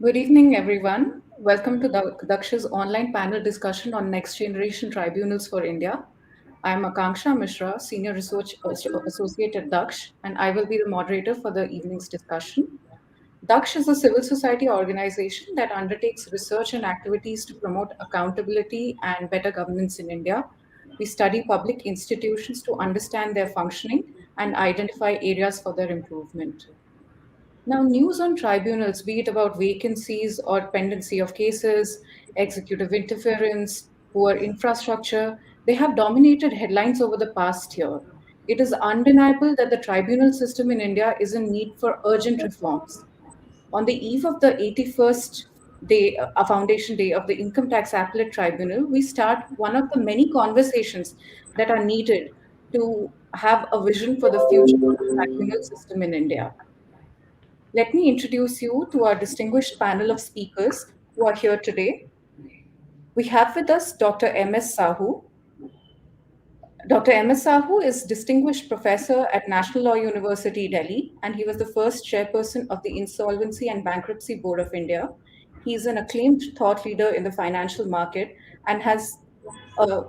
Good evening, everyone. Welcome to Daksh's online panel discussion on next generation tribunals for India. I'm Akanksha Mishra, Senior Research Associate at Daksh, and I will be the moderator for the evening's discussion. Daksh is a civil society organization that undertakes research and activities to promote accountability and better governance in India. We study public institutions to understand their functioning and identify areas for their improvement. Now, news on tribunals, be it about vacancies or pendency of cases, executive interference, poor infrastructure, they have dominated headlines over the past year. It is undeniable that the tribunal system in India is in need for urgent reforms. On the eve of the 81st day, a foundation day of the Income Tax Appellate Tribunal, we start one of the many conversations that are needed to have a vision for the future of the tribunal system in India. Let me introduce you to our distinguished panel of speakers who are here today. We have with us Dr. M.S. Sahoo. Dr. M.S. Sahoo is Distinguished Professor at National Law University, Delhi, and he was the first chairperson of the Insolvency and Bankruptcy Board of India. He is an acclaimed thought leader in the financial market and uh,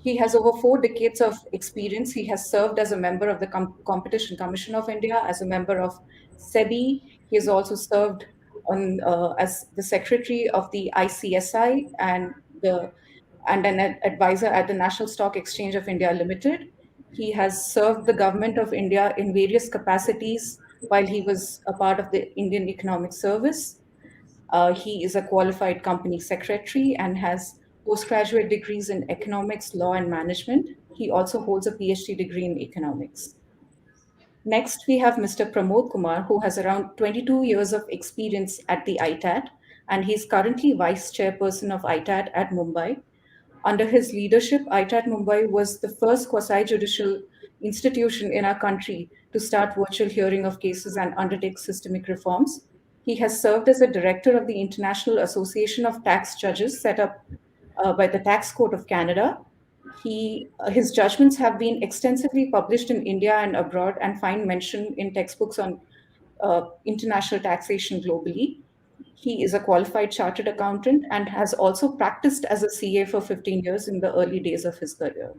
he has over 4 decades of experience. He has served as a member of the Competition Commission of India, as a member of SEBI. He has also served as the secretary of the ICSI and an advisor at the National Stock Exchange of India Limited. He has served the government of India in various capacities while he was a part of the Indian Economic Service. He is a qualified company secretary and has postgraduate degrees in economics, law, and management. He also holds a PhD degree in economics. Next, we have Mr. Pramod Kumar, who has around 22 years of experience at the ITAT, and he's currently vice chairperson of ITAT at Mumbai. Under his leadership, ITAT Mumbai was the first quasi judicial institution in our country to start virtual hearing of cases and undertake systemic reforms. He has served as a director of the International Association of Tax Judges, set up by the Tax Court of Canada. His judgments have been extensively published in India and abroad and find mention in textbooks on international taxation globally. He is a qualified chartered accountant and has also practiced as a CA for 15 years in the early days of his career.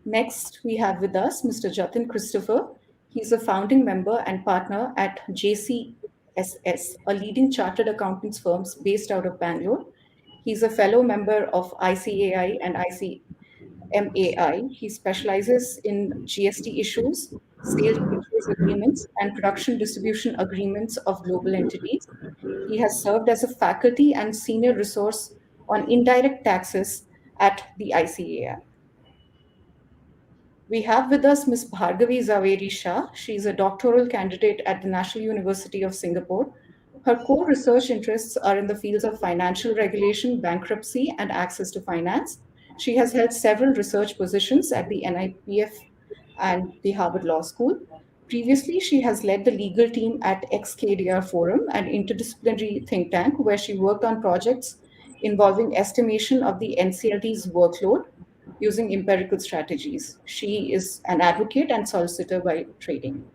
Next, we have with us Mr. Jatin Christopher. He's a founding member and partner at JCSS, a leading chartered accountants firm based out of Bangalore. He's a fellow member of ICAI and ICMAI. He specializes in GST issues, sales purchase agreements, and production distribution agreements of global entities. He has served as a faculty and senior resource on indirect taxes at the ICAI. We have with us Ms. Bhargavi Zaveri Shah. She is a doctoral candidate at the National University of Singapore. Her core research interests are in the fields of financial regulation, bankruptcy, and access to finance. She has held several research positions at the NIPF and the Harvard Law School. Previously, she has led the legal team at XKDR Forum, an interdisciplinary think tank, where she worked on projects involving estimation of the NCLT's workload using empirical strategies. She is an advocate and solicitor by training.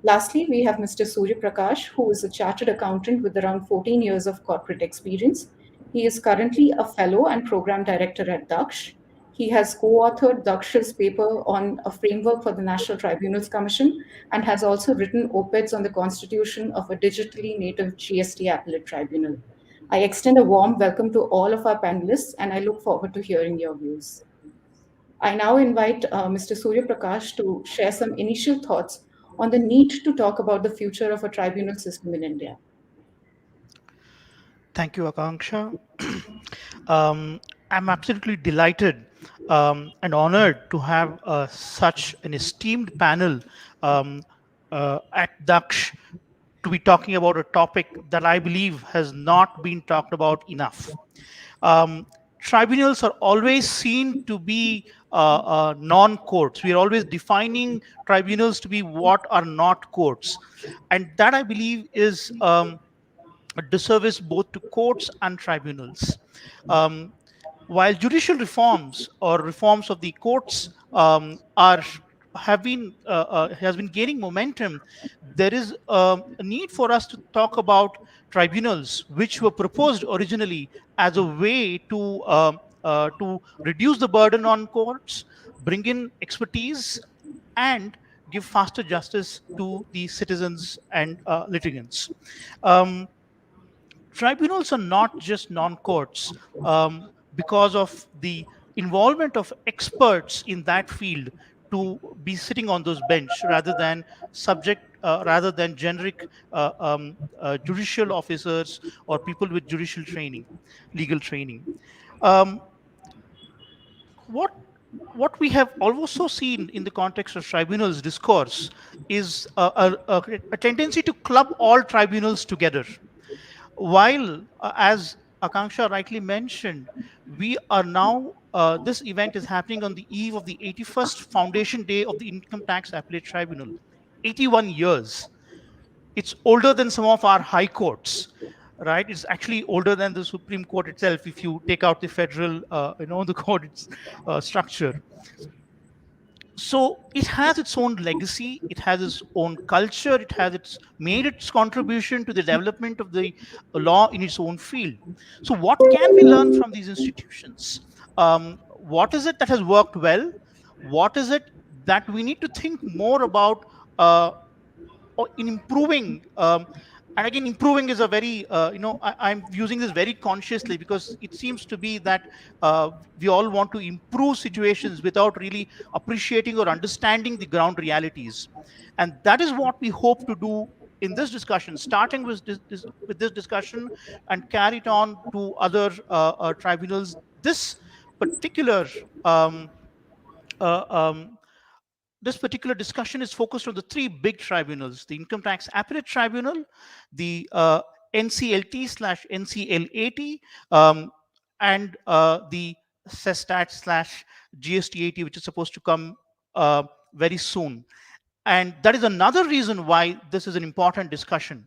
Lastly, we have Mr. Surya Prakash, who is a chartered accountant with around 14 years of corporate experience. He is currently a fellow and program director at Daksh. He has co-authored Daksh's paper on a framework for the National Tribunals Commission and has also written op-eds on the constitution of a digitally native GST appellate tribunal. I extend a warm welcome to all of our panelists, and I look forward to hearing your views. I now invite Mr. Surya Prakash to share some initial thoughts on the need to talk about the future of a tribunal system in India. Thank you, Akanksha. I'm absolutely delighted and honored to have such an esteemed panel um, at Daksh to be talking about a topic that I believe has not been talked about enough. Um, Tribunals are always seen to be non courts. We are always defining tribunals to be what are not courts. And that I believe is a disservice both to courts and tribunals. Um, while judicial reforms or reforms of the courts are have been has been gaining momentum, there is a need for us to talk about tribunals, which were proposed originally as a way to reduce the burden on courts, bring in expertise, and give faster justice to the citizens and litigants. Um, Tribunals are not just non-courts because of the involvement of experts in that field to be sitting on those bench rather than generic judicial officers or people with judicial training, legal training. Um, what what we have also seen in the context of tribunals discourse is a tendency to club all tribunals together, while as Akanksha rightly mentioned, we are now this event is happening on the eve of the 81st foundation day of the Income Tax Appellate Tribunal. 81 years. It's older than some of our high courts, right? It's actually older than the Supreme Court itself if you take out the federal the court structure. So it has its own legacy, it has its own culture, it has its made its contribution to the development of the law in its own field. So what can we learn from these institutions? What is it that has worked well? What is it that we need to think more about uh, or in improving? And again, improving is a very I'm using this very consciously because it seems to be that we all want to improve situations without really appreciating or understanding the ground realities, and that is what we hope to do in this discussion, starting with with this discussion and carry it on to other tribunals. This particular um, uh, um, this particular discussion is focused on the three big tribunals: the Income Tax Appellate Tribunal, the NCLT slash NCLAT, and the CESTAT slash GSTAT, which is supposed to come very soon. And that is another reason why this is an important discussion.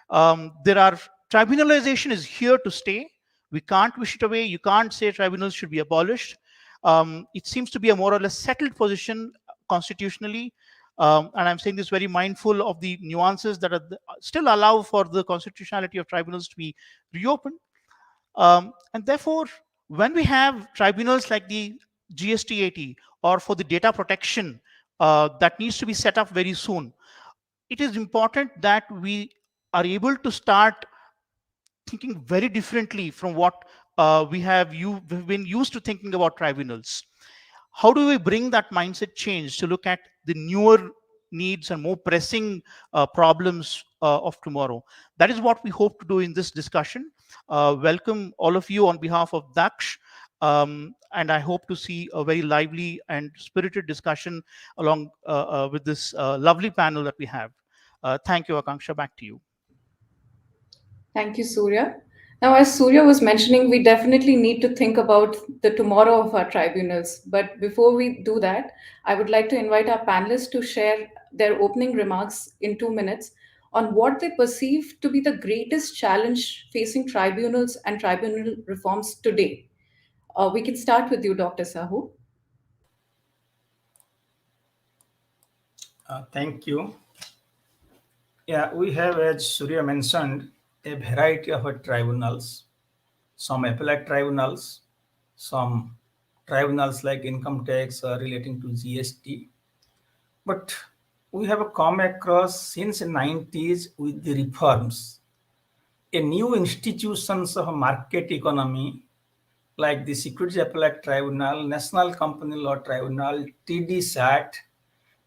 There are Tribunalization is here to stay. We can't wish it away. You can't say tribunals should be abolished. It seems to be a more or less settled position constitutionally. And I'm saying this very mindful of the nuances that still allow for the constitutionality of tribunals to be reopened. And therefore, when we have tribunals like the GSTAT or for the data protection that needs to be set up very soon, it is important that we are able to start thinking very differently from what we've been used to thinking about tribunals. How do we bring that mindset change to look at the newer needs and more pressing problems of tomorrow? That is what we hope to do in this discussion. Welcome all of you on behalf of Daksh. And I hope to see a very lively and spirited discussion along with this lovely panel that we have. Thank you, Akanksha. Back to you. Thank you, Surya. Now, as Surya was mentioning, we definitely need to think about the tomorrow of our tribunals. But before we do that, I would like to invite our panelists to share their opening remarks in 2 minutes on what they perceive to be the greatest challenge facing tribunals and tribunal reforms today. We can start with you, Dr. Sahoo. Thank you. Yeah, we have, as Surya mentioned, a variety of tribunals, some appellate tribunals, some tribunals like income tax relating to GST. But we have come across since the 90s with the reforms, a new institutions of market economy like the Securities Appellate Tribunal, National Company Law Tribunal, TDSAT.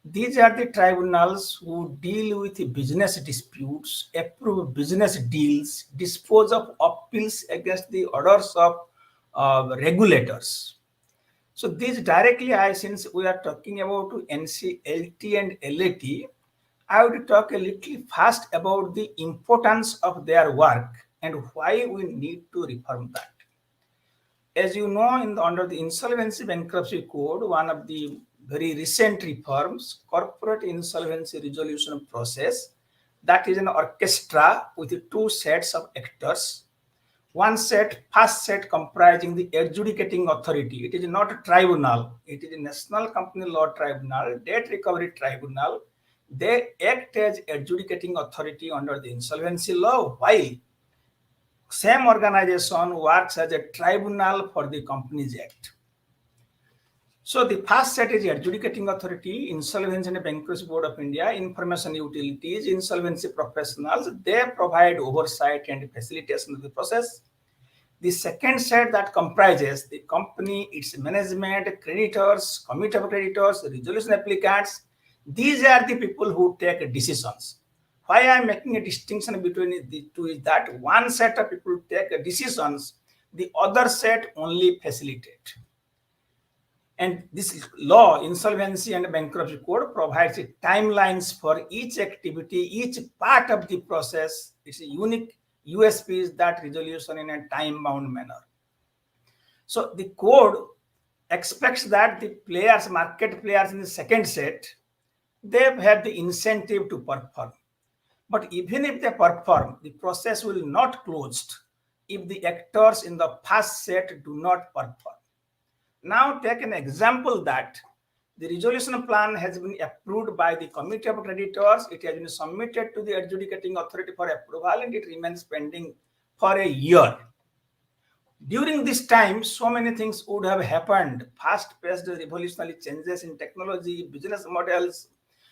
These are the tribunals who deal with business disputes, approve business deals, dispose of appeals against the orders of regulators. So these directly, since we are talking about NCLT and LAT, I would talk a little fast about the importance of their work and why we need to reform that. As you know, under the Insolvency Bankruptcy Code, one of the very recent reforms, corporate insolvency resolution process, that is an orchestra with two sets of actors. One set, first set comprising the adjudicating authority. It is not a tribunal. It is a National Company Law Tribunal, Debt Recovery Tribunal. They act as adjudicating authority under the insolvency law, while same organization works as a tribunal for the Companies Act. So the first set is Adjudicating Authority, Insolvency and Bankruptcy Board of India, Information Utilities, Insolvency Professionals. They provide oversight and facilitation of the process. The second set that comprises the company, its management, creditors, committee of creditors, resolution applicants. These are the people who take decisions. Why I am making a distinction between the two is that one set of people take decisions, the other set only facilitate. And this law, Insolvency and Bankruptcy Code, provides timelines for each activity, each part of the process. It's a unique USP is that resolution in a time-bound manner. So the code expects that the players, market players in the second set, they have the incentive to perform. But even if they perform, the process will not closed if the actors in the first set do not perform. Now take an example that the resolution plan has been approved by the Committee of Creditors. It has been submitted to the adjudicating authority for approval and it remains pending for a year. During this time, so many things would have happened. Fast-paced revolutionary changes in technology, business models.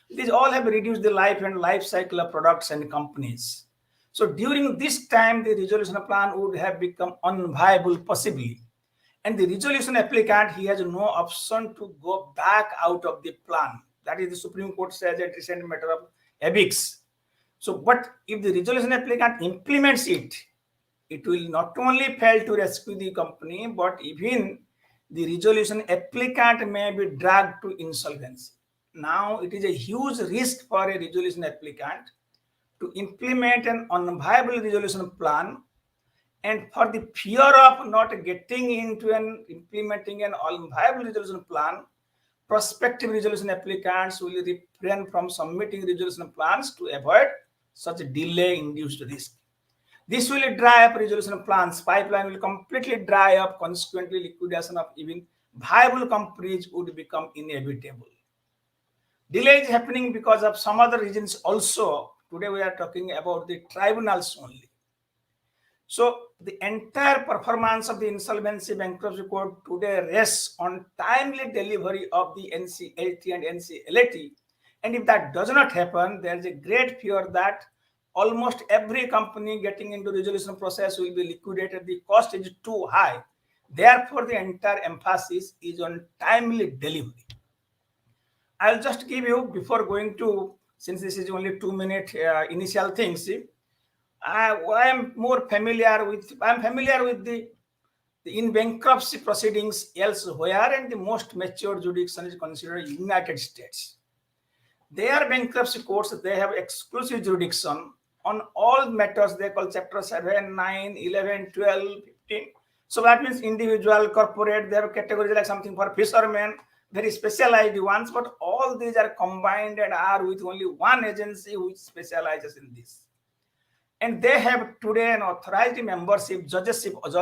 These all have reduced the life and life cycle of products and companies. So during this time, the resolution plan would have become unviable possibly. And the resolution applicant, he has no option to go back out of the plan. That is the Supreme Court says at recent matter of ABIX. So, but if the resolution applicant implements it, it will not only fail to rescue the company, but even the resolution applicant may be dragged to insolvency. Now, it is a huge risk for a resolution applicant to implement an unviable resolution plan, and for the fear of not getting into and implementing an unviable resolution plan, prospective resolution applicants will refrain from submitting resolution plans to avoid such a delay-induced risk. This will dry up resolution plans. Pipeline will completely dry up. Consequently, liquidation of even viable companies would become inevitable. Delay is happening because of some other reasons also. Today we are talking about the tribunals only. So the entire performance of the Insolvency Bankruptcy Code today rests on timely delivery of the Nclt and Nclt. And if that does not happen, there is a great fear that almost every company getting into resolution process will be liquidated. The cost is too high. Therefore, the entire emphasis is on timely delivery. I'll just give you, before going to, since this is only 2-minute initial things, I'm familiar with the in bankruptcy proceedings elsewhere, and the most mature jurisdiction is considered United States. Their bankruptcy courts, they have exclusive jurisdiction on all matters. They call chapter 7, 9, 11, 12, 15. So that means individual, corporate, they have categories like something for fishermen, very specialized ones, but all these are combined and are with only one agency which specializes in this. And they have today an authorized membership, judgeship of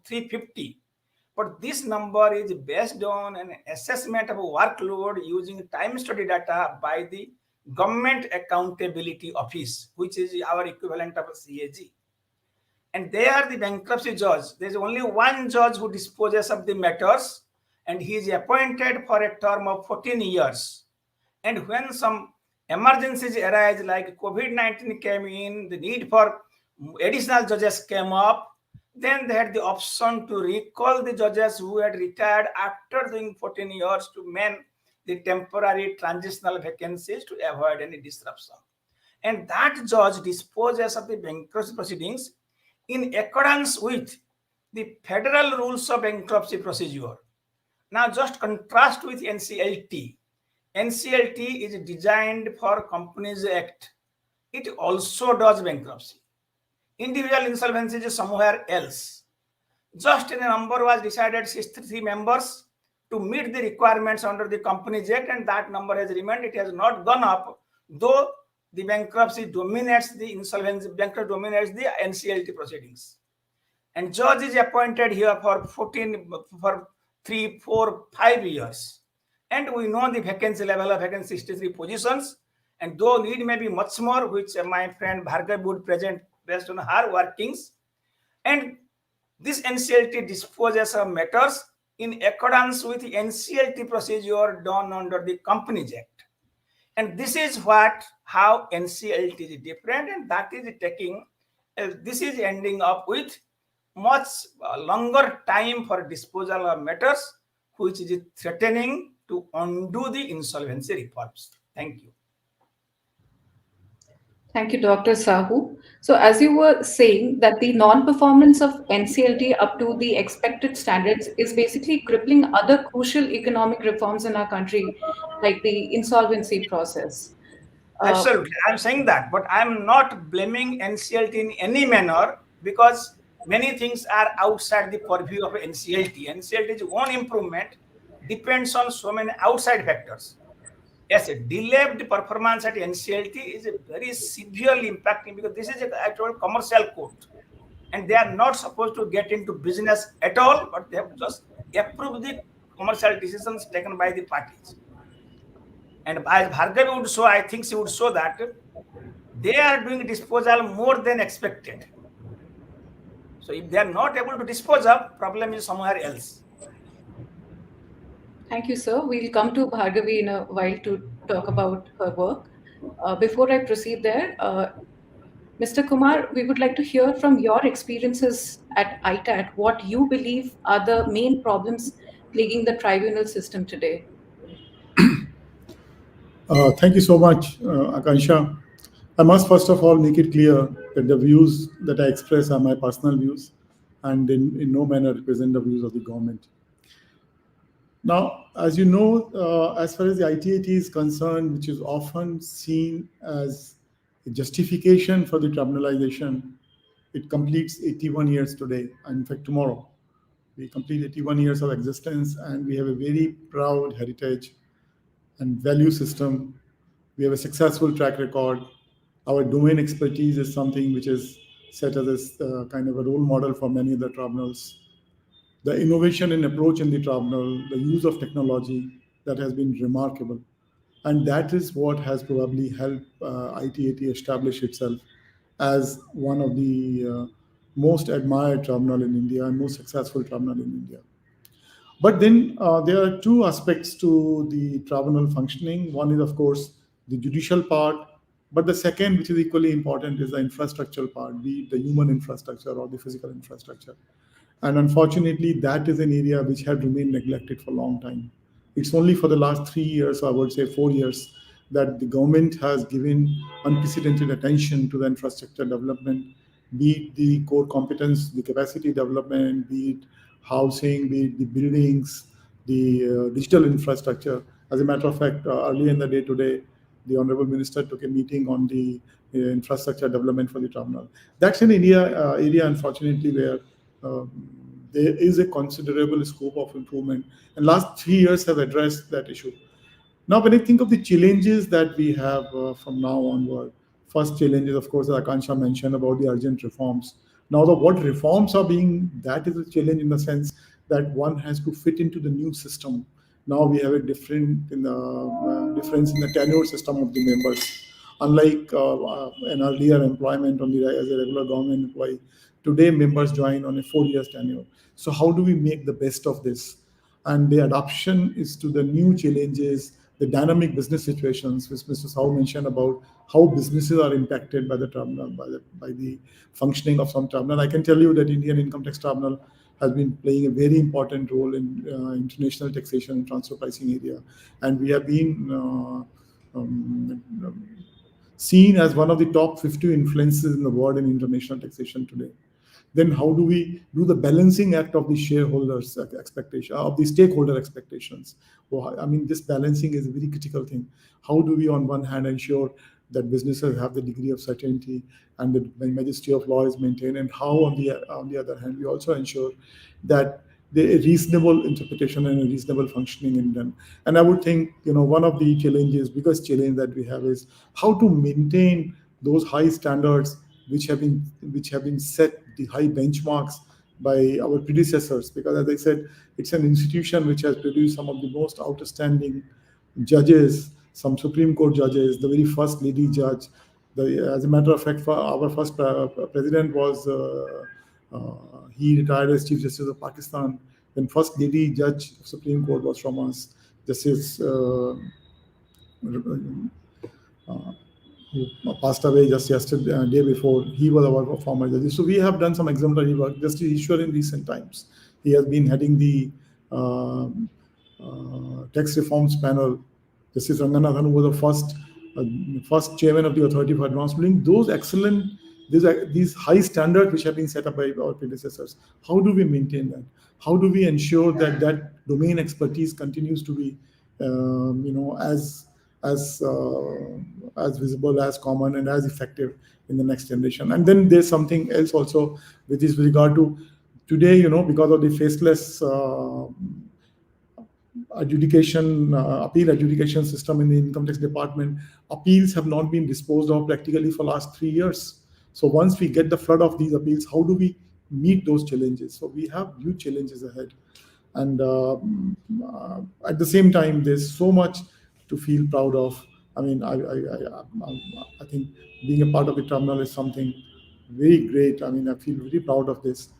350. But this number is based on an assessment of workload using time study data by the Government Accountability Office, which is our equivalent of a CAG. And they are the bankruptcy judge. There is only one judge who disposes of the matters, and he is appointed for a term of 14 years. And when some emergencies arise, like COVID-19 came in, the need for additional judges came up, then they had the option to recall the judges who had retired after doing 14 years to man the temporary transitional vacancies to avoid any disruption. And that judge disposes of the bankruptcy proceedings in accordance with the federal rules of bankruptcy procedure. Now just contrast with Nclt. Nclt is designed for Companies Act. It also does bankruptcy. Individual insolvency is somewhere else. Just a number was decided, 63 members, to meet the requirements under the Companies Act, and that number has remained. It has not gone up, though the bankruptcy dominates the insolvency, bankruptcy dominates the Nclt proceedings. And judge is appointed here for 3, 4, 5 years. And we know the vacancy level of vacancy 63 positions. And though need may be much more, which my friend Bhargav would present based on her workings. And this NCLT disposes of matters in accordance with the NCLT procedure done under the Companies Act. And this is how NCLT is different, and that is taking, this is ending up with much longer time for disposal of matters, which is threatening to undo the insolvency reforms. Thank you. Thank you, Dr. Sahu. So, as you were saying, that the non-performance of NCLT up to the expected standards is basically crippling other crucial economic reforms in our country, like the insolvency process. Uh, Absolutely, I'm saying that, but I'm not blaming NCLT in any manner, because many things are outside the purview of NCLT. NCLT's own improvement depends on so many outside factors. Yes, a delayed performance at NCLT is a very severely impacting, because this is a actual commercial court, and they are not supposed to get into business at all, but they have just approved the commercial decisions taken by the parties. And as Bhargavi would show, I think she would show that they are doing disposal more than expected. So if they are not able to dispose of, problem is somewhere else. Thank you, sir. We'll come to Bhargavi in a while to talk about her work. Before I proceed there, Mr. Kumar, we would like to hear from your experiences at ITAT what you believe are the main problems plaguing the tribunal system today. Thank you so much, Akansha. I must first of all make it clear that the views that I express are my personal views and in no manner represent the views of the government. Now, as you know, as far as the ITAT is concerned, which is often seen as a justification for the tribunalization, it completes 81 years today, and in fact, tomorrow. We complete 81 years of existence, and we have a very proud heritage and value system. We have a successful track record. Our domain expertise is something which is set as a kind of a role model for many of the tribunals. The innovation in approach in the tribunal, the use of technology, that has been remarkable. And that is what has probably helped ITAT establish itself as one of the most admired tribunal in India and most successful tribunal in India. But then there are two aspects to the tribunal functioning. One is, of course, the judicial part, but the second, which is equally important, is the infrastructural part, be it the human infrastructure or the physical infrastructure. And unfortunately, that is an area which had remained neglected for a long time. It's only for the last 3 years, or I would say 4 years, that the government has given unprecedented attention to the infrastructure development, be it the core competence, the capacity development, be it housing, be it the buildings, the digital infrastructure. As a matter of fact, earlier in the day today, the Honorable Minister took a meeting on the infrastructure development for the terminal. That's an area unfortunately, where there is a considerable scope of improvement. And last 3 years have addressed that issue. Now, when I think of the challenges that we have from now onward, first challenge is, of course, as Akansha mentioned about the urgent reforms. Now, what reforms are being, that is a challenge in the sense that one has to fit into the new system. Now we have a difference in the tenure system of the members. Unlike an earlier employment as a regular government employee, today members join on a 4 year tenure. So how do we make the best of this? And the adoption is to the new challenges, the dynamic business situations, which Mr. Sahu mentioned about how businesses are impacted by the tribunal, by the functioning of some tribunal. I can tell you that Indian Income Tax Tribunal has been playing a very important role in international taxation and transfer pricing area. And we have been seen as one of the top 50 influences in the world in international taxation today. Then how do we do the balancing act of the shareholders' expectation, of the stakeholder expectations? Well, I mean, this balancing is a very critical thing. How do we, on one hand, ensure that businesses have the degree of certainty and the majesty of law is maintained, and how, on the other hand, we also ensure that there is reasonable interpretation and a reasonable functioning in them. And I would think, one of the biggest challenge that we have is how to maintain those high standards which have been set, the high benchmarks by our predecessors. Because as I said, it's an institution which has produced some of the most outstanding judges, some Supreme Court judges, the very first lady judge. As a matter of fact, our first president was He retired as Chief Justice of Pakistan. Then first lady judge of Supreme Court was from us, Justice who passed away just yesterday, day before. He was our former judge. So we have done some exemplary work. Justice Ishwar in recent times, he has been heading the tax reforms panel. Justice Ranganathan, who was the first chairman of the Authority for Advanced Billing. Those excellent, these high standards which have been set up by our predecessors. How do we maintain that? How do we ensure that that domain expertise continues to be, as visible, as common, and as effective in the next generation? And then there's something else also, which is with regard to today, because of the faceless appeal adjudication system in the income tax department, appeals have not been disposed of practically for last 3 years. So once we get the flood of these appeals, how do we meet those challenges? So we have huge challenges ahead. And at the same time, there's so much to feel proud of. I mean, I think being a part of the tribunal is something very great. I mean, I feel very proud of this.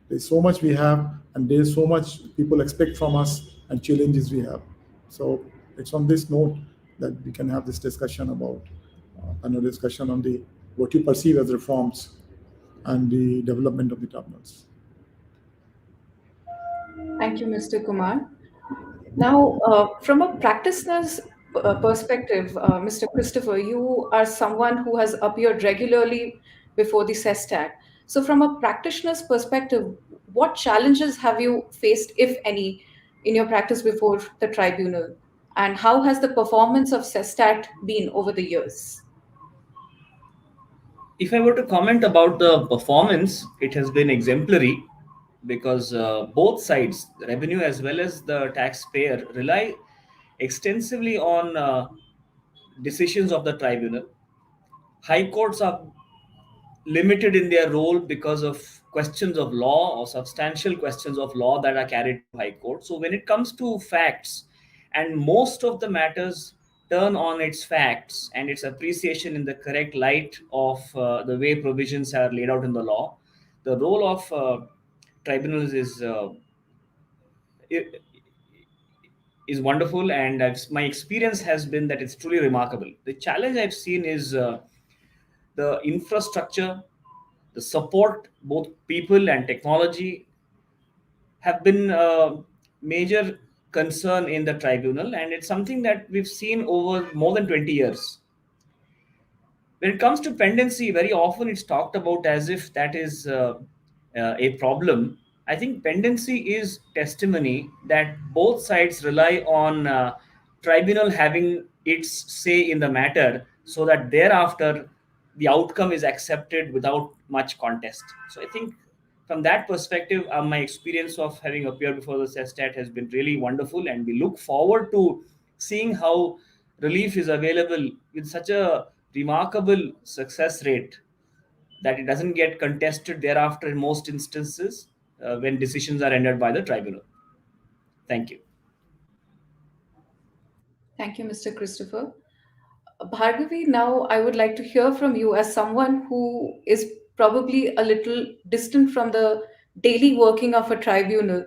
There's so much we have, and there's so much people expect from us and challenges we have. So it's on this note that we can have this discussion about another discussion on the what you perceive as reforms and the development of the tribunals. Thank you, Mr. Kumar. Now, from a practitioner's perspective, Mr. Christopher, you are someone who has appeared regularly before the CESTAT. So from a practitioner's perspective, what challenges have you faced, if any, in your practice before the tribunal? And how has the performance of CESTAT been over the years? If I were to comment about the performance, it has been exemplary because both sides, the revenue as well as the taxpayer, rely extensively on decisions of the tribunal. High courts are limited in their role because of questions of law or substantial questions of law that are carried to high court. So when it comes to facts, and most of the matters turn on its facts and its appreciation in the correct light of the way provisions are laid out in the law, the role of tribunals is wonderful, and my experience has been that it's truly remarkable. The challenge I've seen is the infrastructure, the support, both people and technology, have been a major concern in the tribunal, and it's something that we've seen over more than 20 years. When it comes to pendency, very often it's talked about as if that is a problem. I think pendency is testimony that both sides rely on tribunal having its say in the matter, so that thereafter the outcome is accepted without much contest. So I think from that perspective, my experience of having appeared before the CESTAT has been really wonderful, and we look forward to seeing how relief is available with such a remarkable success rate that it doesn't get contested thereafter in most instances when decisions are rendered by the tribunal. Thank you. Thank you, Mr. Christopher. Bhargavi, now I would like to hear from you as someone who is probably a little distant from the daily working of a tribunal.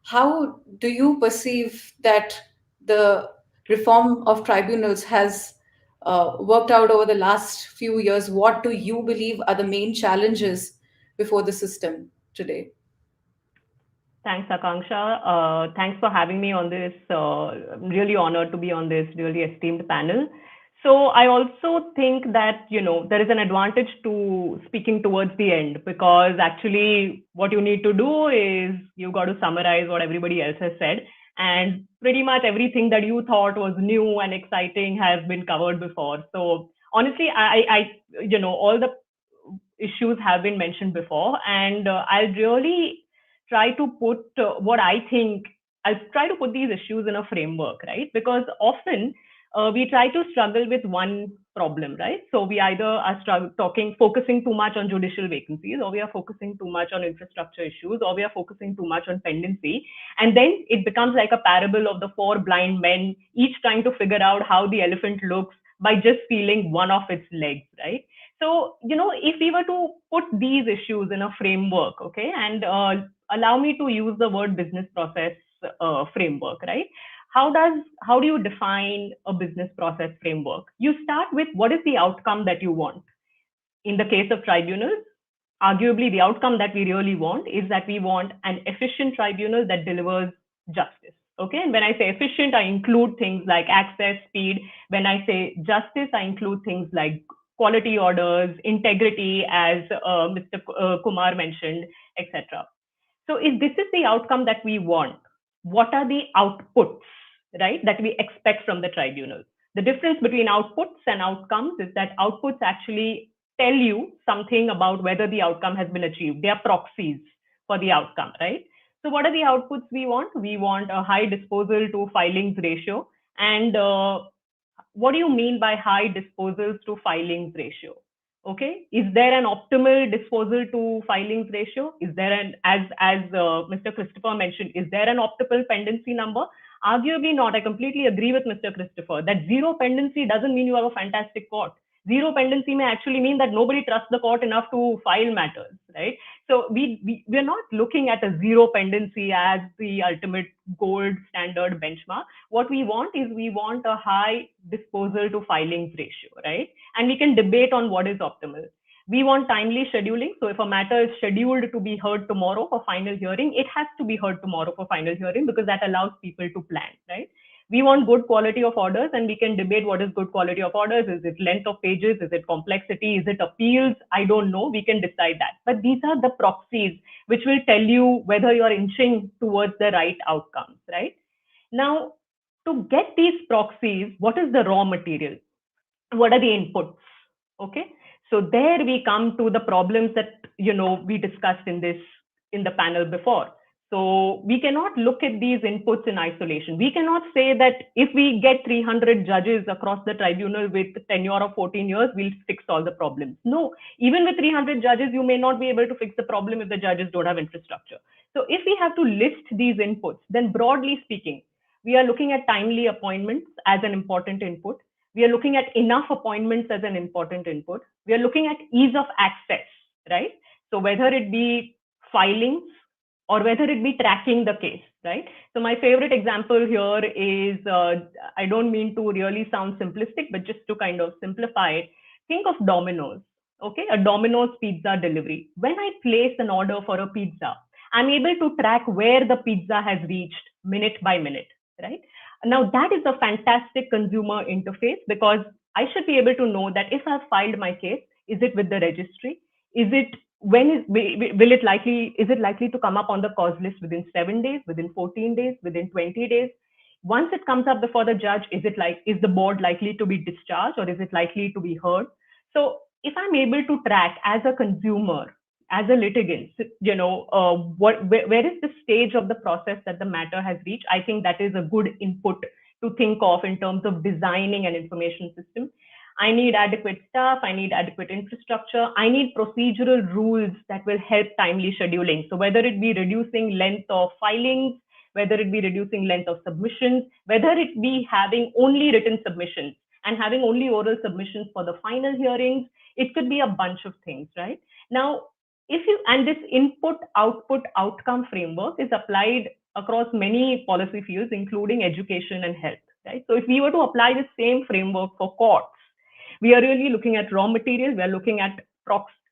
How do you perceive that the reform of tribunals has worked out over the last few years? What do you believe are the main challenges before the system today? Thanks, Akanksha. Thanks for having me on this. I'm really honored to be on this really esteemed panel. So I also think that, there is an advantage to speaking towards the end, because actually what you need to do is you've got to summarize what everybody else has said. And pretty much everything that you thought was new and exciting has been covered before. So honestly, I all the issues have been mentioned before, and I'll really try to put I'll try to put these issues in a framework, right? Because often we try to struggle with one problem, right? So we either are focusing too much on judicial vacancies, or we are focusing too much on infrastructure issues, or we are focusing too much on pendency. And then it becomes like a parable of the four blind men, each trying to figure out how the elephant looks by just feeling one of its legs, right? So, if we were to put these issues in a framework, okay, and allow me to use the word business process framework, right? How do you define a business process framework? You start with what is the outcome that you want. In the case of tribunals, arguably the outcome that we really want is that we want an efficient tribunal that delivers justice. Okay, and when I say efficient, I include things like access, speed. When I say justice, I include things like quality orders, integrity, as Mr. Kumar mentioned, etc. So if this is the outcome that we want, what are the outputs, right, that we expect from the tribunal? The difference between outputs and outcomes is that outputs actually tell you something about whether the outcome has been achieved. They are proxies for the outcome, right? So what are the outputs we want? We want a high disposal to filings ratio. And what do you mean by high disposals to filings ratio? Okay, is there an optimal disposal to filings ratio? Is there an, as Mr. Christopher mentioned, is there an optimal pendency number? Arguably not. I completely agree with Mr. Christopher that zero pendency doesn't mean you have a fantastic court. Zero pendency may actually mean that nobody trusts the court enough to file matters, right? So we're not looking at a zero pendency as the ultimate gold standard benchmark. What we want is we want a high disposal to filings ratio, right? And we can debate on what is optimal. We want timely scheduling. So if a matter is scheduled to be heard tomorrow for final hearing, it has to be heard tomorrow for final hearing because that allows people to plan, right? We want good quality of orders, and we can debate what is good quality of orders. Is it length of pages? Is it complexity? Is it appeals? I don't know. We can decide that. But these are the proxies which will tell you whether you are inching towards the right outcomes, right? Now, to get these proxies, what is the raw material? What are the inputs? Okay. So there we come to the problems that, we discussed in the panel before. So we cannot look at these inputs in isolation. We cannot say that if we get 300 judges across the tribunal with tenure of 14 years, we'll fix all the problems. No, even with 300 judges, you may not be able to fix the problem if the judges don't have infrastructure. So if we have to list these inputs, then broadly speaking, we are looking at timely appointments as an important input. We are looking at enough appointments as an important input. We are looking at ease of access, right? So whether it be filings or whether it be tracking the case, right? So my favorite example here is, I don't mean to really sound simplistic, but just to kind of simplify it, think of Domino's, okay? A Domino's pizza delivery. When I place an order for a pizza, I'm able to track where the pizza has reached minute by minute, right? Now that is a fantastic consumer interface because I should be able to know that if I've filed my case, is it with the registry? Is it likely to come up on the cause list within 7 days, within 14 days, within 20 days? Once it comes up before the judge, is the board likely to be discharged or is it likely to be heard? So if I'm able to track as a consumer, as a litigant, where is the stage of the process that the matter has reached? I think that is a good input to think of in terms of designing an information system. I need adequate staff, I need adequate infrastructure, I need procedural rules that will help timely scheduling. So whether it be reducing length of filings, whether it be reducing length of submissions, whether it be having only written submissions and having only oral submissions for the final hearings, it could be a bunch of things, right? Now, and this input, output, outcome framework is applied across many policy fields, including education and health, right? So if we were to apply the same framework for courts, we are really looking at raw material, we are looking at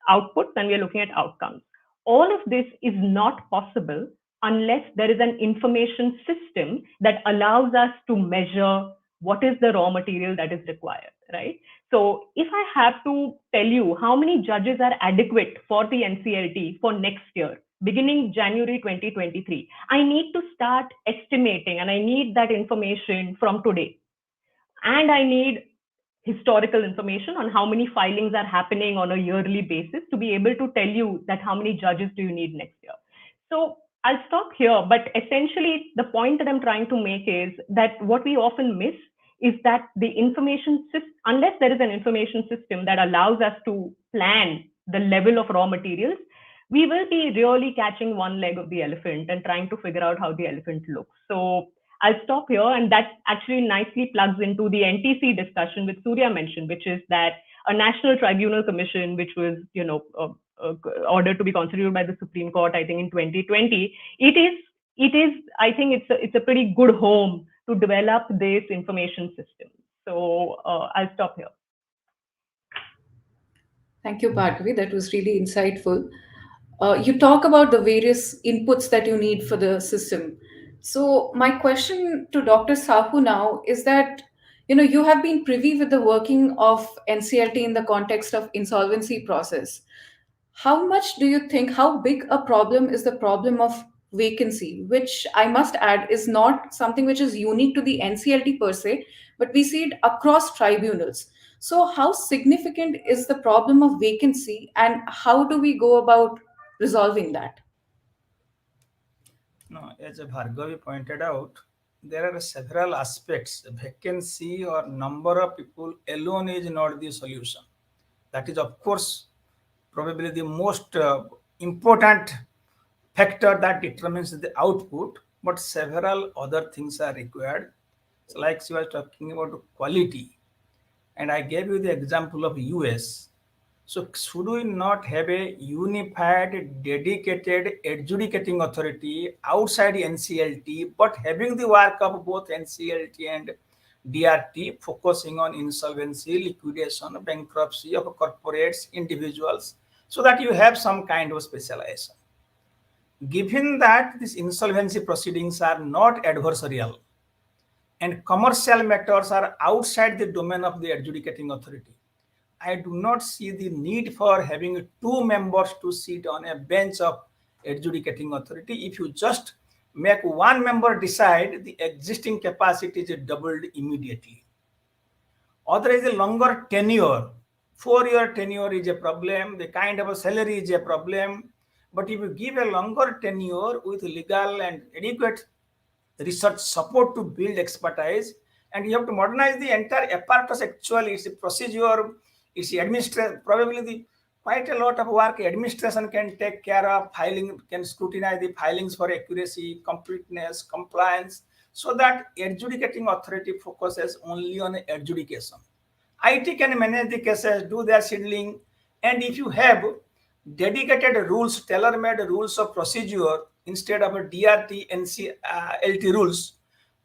outputs, and we are looking at outcomes. All of this is not possible unless there is an information system that allows us to measure what is the raw material that is required, right? So if I have to tell you how many judges are adequate for the Nclt for next year, beginning January 2023, I need to start estimating, and I need that information from today. And I need historical information on how many filings are happening on a yearly basis to be able to tell you that how many judges do you need next year. So I'll stop here, but essentially the point that I'm trying to make is that what we often miss is that the information system, unless there is an information system that allows us to plan the level of raw materials, we will be really catching one leg of the elephant and trying to figure out how the elephant looks. So I'll stop here, and that actually nicely plugs into the NTC discussion which Surya mentioned, which is that a national tribunal commission, which was, ordered to be constituted by the Supreme Court, I think in 2020. I think it's a pretty good home to develop this information system. So I'll stop here. Thank you, Bhargavi. That was really insightful. You talk about the various inputs that you need for the system. So my question to Dr. Sahoo now is that, you have been privy with the working of NCLT in the context of insolvency process. How much do you think, how big a problem is the problem of vacancy, which I must add is not something which is unique to the NCLT per se, but we see it across tribunals. So, how significant is the problem of vacancy and how do we go about resolving that? No, as Bhargavi pointed out, there are several aspects. Vacancy or number of people alone is not the solution. That is, of course, probably the most important factor that determines the output, but several other things are required. So like she was talking about quality, and I gave you the example of US. So should we not have a unified, dedicated adjudicating authority outside NCLT, but having the work of both NCLT and DRT, focusing on insolvency, liquidation, bankruptcy of corporates, individuals, so that you have some kind of specialization. Given that these insolvency proceedings are not adversarial and commercial matters are outside the domain of the adjudicating authority, I do not see the need for having two members to sit on a bench of adjudicating authority. If you just make one member decide, the existing capacity is doubled immediately. Otherwise, a longer tenure, 4-year tenure is a problem, the kind of a salary is a problem. But if you give a longer tenure with legal and adequate research support to build expertise, and you have to modernize the entire apparatus. Actually, it's a procedure, it's administration, probably quite a lot of work administration can take care of. Filing can scrutinize the filings for accuracy, completeness, compliance, so that adjudicating authority focuses only on adjudication. IT can manage the cases, do their scheduling, and if you have dedicated rules, tailor-made rules of procedure instead of a DRT NCLT rules,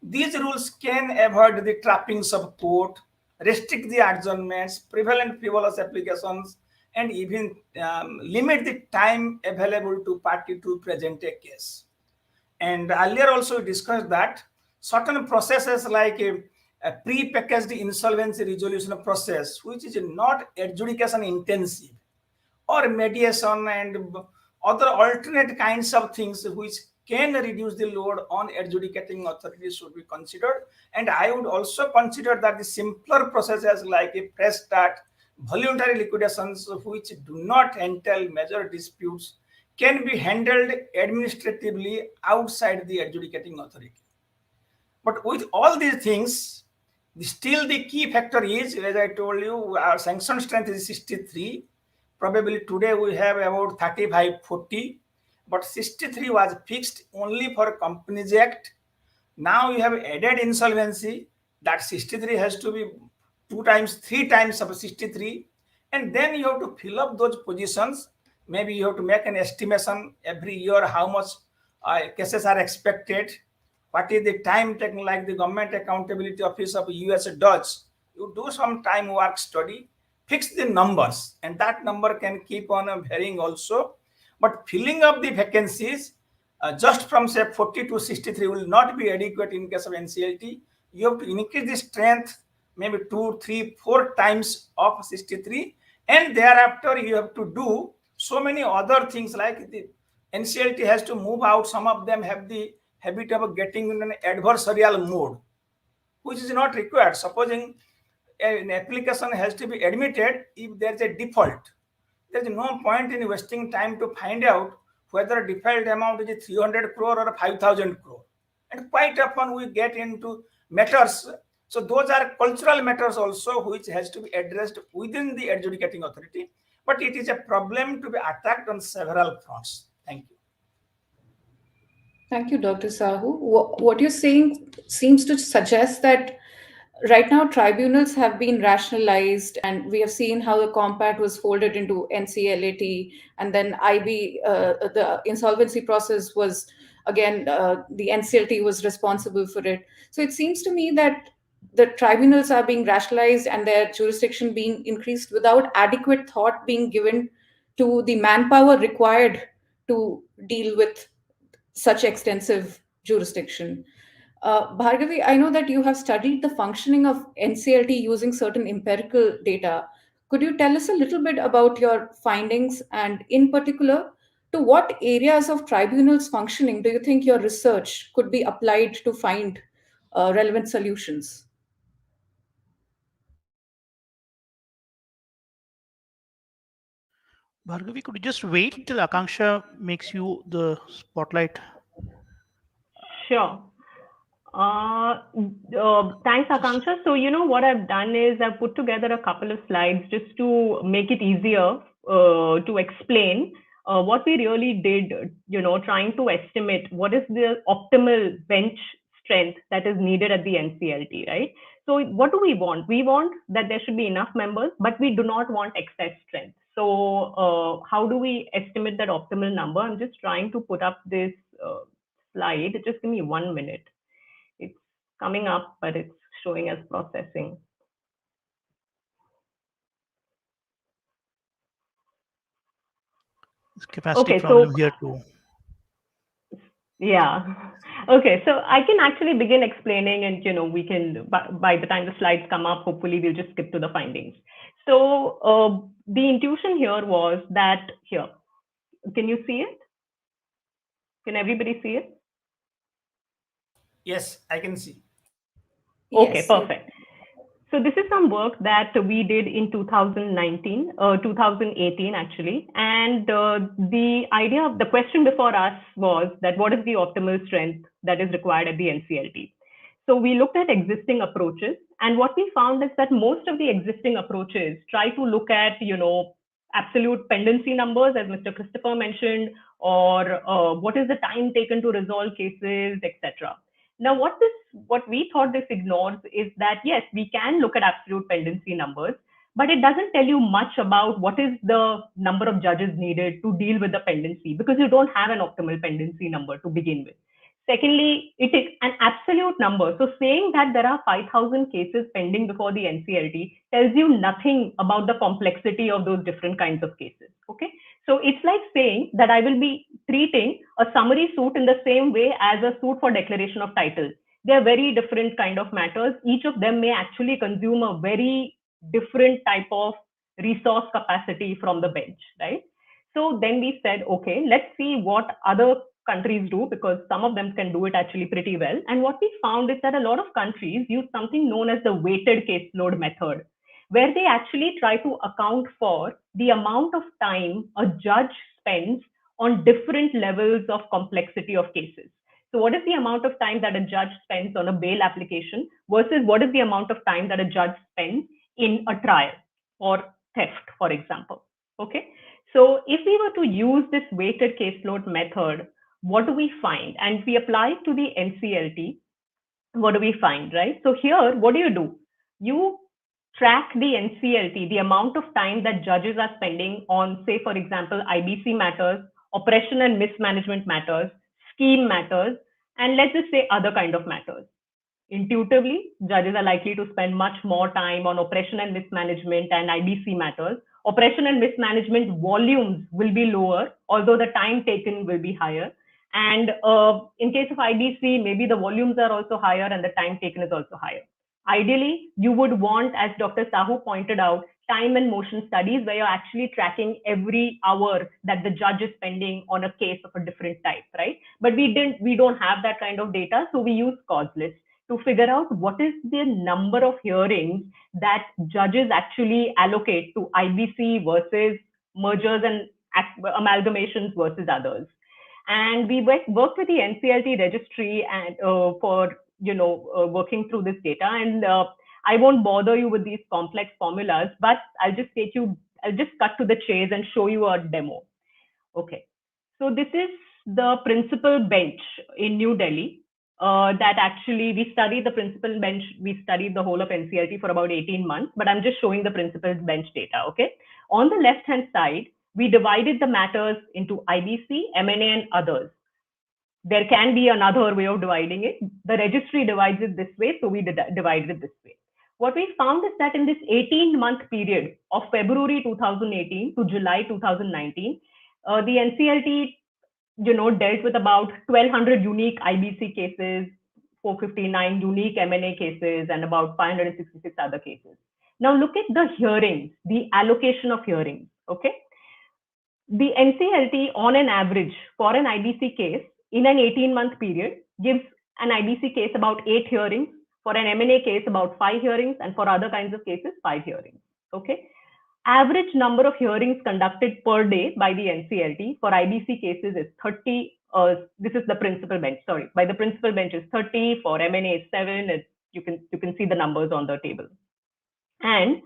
these rules can avoid the trappings of court, restrict the adjournments, prevent frivolous applications, and even limit the time available to party to present a case. And earlier also we discussed that certain processes like a pre-packaged insolvency resolution process, which is not adjudication intensive, or mediation and other alternate kinds of things which can reduce the load on adjudicating authorities should be considered. And I would also consider that the simpler processes like a fresh start, voluntary liquidations which do not entail major disputes can be handled administratively outside the adjudicating authority. But with all these things, still the key factor is, as I told you, our sanction strength is 63. Probably today we have about 35, 40, but 63 was fixed only for Companies Act. Now you have added insolvency, that 63 has to be 2 times, 3 times of 63, and then you have to fill up those positions. Maybe you have to make an estimation every year how much cases are expected, what is the time taken, like the Government Accountability Office of US does. You do some time work study, fix the numbers, and that number can keep on varying also. But filling up the vacancies just from say 40 to 63 will not be adequate in case of NCLT. You have to increase the strength maybe 2, 3, 4 times of 63, and thereafter you have to do so many other things like the NCLT has to move out. Some of them have the habit of getting in an adversarial mode, which is not required. Supposing an application has to be admitted if there is a default. There is no point in wasting time to find out whether default amount is 300 crore or 5,000 crore. And quite often we get into matters. So those are cultural matters also which has to be addressed within the adjudicating authority. But it is a problem to be attacked on several fronts. Thank you. Thank you, Dr. Sahoo. What you're saying seems to suggest that Right now, tribunals have been rationalized, and we have seen how the compact was folded into Nclt, and then the insolvency process was again the Nclt was responsible for it. So it seems to me that the tribunals are being rationalized and their jurisdiction being increased without adequate thought being given to the manpower required to deal with such extensive jurisdiction. Bhargavi, I know that you have studied the functioning of NCLT using certain empirical data. Could you tell us a little bit about your findings, and in particular, to what areas of tribunals functioning do you think your research could be applied to find relevant solutions? Bhargavi, could you just wait till Akanksha makes you the spotlight? Sure. Thanks, Just Akanksha. So, what I've done is I've put together a couple of slides just to make it easier to explain what we really did, trying to estimate what is the optimal bench strength that is needed at the NCLT, right? So, what do we want? We want that there should be enough members, but we do not want excess strength. So, how do we estimate that optimal number? I'm just trying to put up this slide. Just give me 1 minute. It's coming up, but it's showing as processing. capacity Okay, problem so here too. yeah. Okay, so I can actually begin explaining, and we can by the time the slides come up, hopefully we'll just skip to the findings. So the intuition here was that here. Can you see it? Can everybody see it? Yes, I can see. Okay, Yes, you. perfect. So this is some work that we did in 2018 actually. And the question before us was that what is the optimal strength that is required at the NCLT? So we looked at existing approaches, and what we found is that most of the existing approaches try to look at, absolute pendency numbers, as Mr. Christopher mentioned, or what is the time taken to resolve cases, etc. Now, what we thought this ignores is that yes, we can look at absolute pendency numbers, but it doesn't tell you much about what is the number of judges needed to deal with the pendency, because you don't have an optimal pendency number to begin with. Secondly, it is an absolute number. So saying that there are 5,000 cases pending before the NCLT tells you nothing about the complexity of those different kinds of cases. Okay. So it's like saying that I will be treating a summary suit in the same way as a suit for declaration of title. They are very different kind of matters. Each of them may actually consume a very different type of resource capacity from the bench, right? So then we said, okay, let's see what other countries do, because some of them can do it actually pretty well. And what we found is that a lot of countries use something known as the weighted caseload method, where they actually try to account for the amount of time a judge spends on different levels of complexity of cases. So, what is the amount of time that a judge spends on a bail application versus what is the amount of time that a judge spends in a trial or theft, for example? Okay. So, if we were to use this weighted caseload method, what do we find? And we apply it to the NCLT. What do we find, right? So, here, what do? You track the NCLT, the amount of time that judges are spending on, say, for example, IBC matters, oppression and mismanagement matters, scheme matters, and let's just say other kind of matters. Intuitively, judges are likely to spend much more time on oppression and mismanagement and IBC matters. Oppression and mismanagement volumes will be lower, although the time taken will be higher. And in case of IBC, maybe the volumes are also higher and the time taken is also higher. Ideally, you would want, as Dr. Sahoo pointed out, time and motion studies where you're actually tracking every hour that the judge is spending on a case of a different type, right? But we don't have that kind of data, so we use causeless to figure out what is the number of hearings that judges actually allocate to IBC versus mergers and amalgamations versus others. And we worked with the NCLT registry and for working through this data. And I won't bother you with these complex formulas, but I'll just cut to the chase and show you a demo. Okay. So this is the principal bench in New Delhi. that actually we studied the principal bench, we studied the whole of NCLT for about 18 months, but I'm just showing the principal bench data, okay? On the left-hand side, we divided the matters into IBC, M&A, and others. There can be another way of dividing it. The registry divides it this way, so we divided it this way. What we found is that in this 18-month period of February 2018 to July 2019, the NCLT dealt with about 1,200 unique IBC cases, 459 unique M&A cases, and about 566 other cases. Now look at the hearings, the allocation of hearings, okay? The NCLT on an average for an IBC case in an 18-month period gives an IBC case about 8 hearings, for an M&A case about 5 hearings, and for other kinds of cases 5 hearings, okay? Average number of hearings conducted per day by the NCLT for IBC cases is 30. This is the principal bench. Sorry, by the principal bench is 30. For M&A is 7. You can see the numbers on the table. And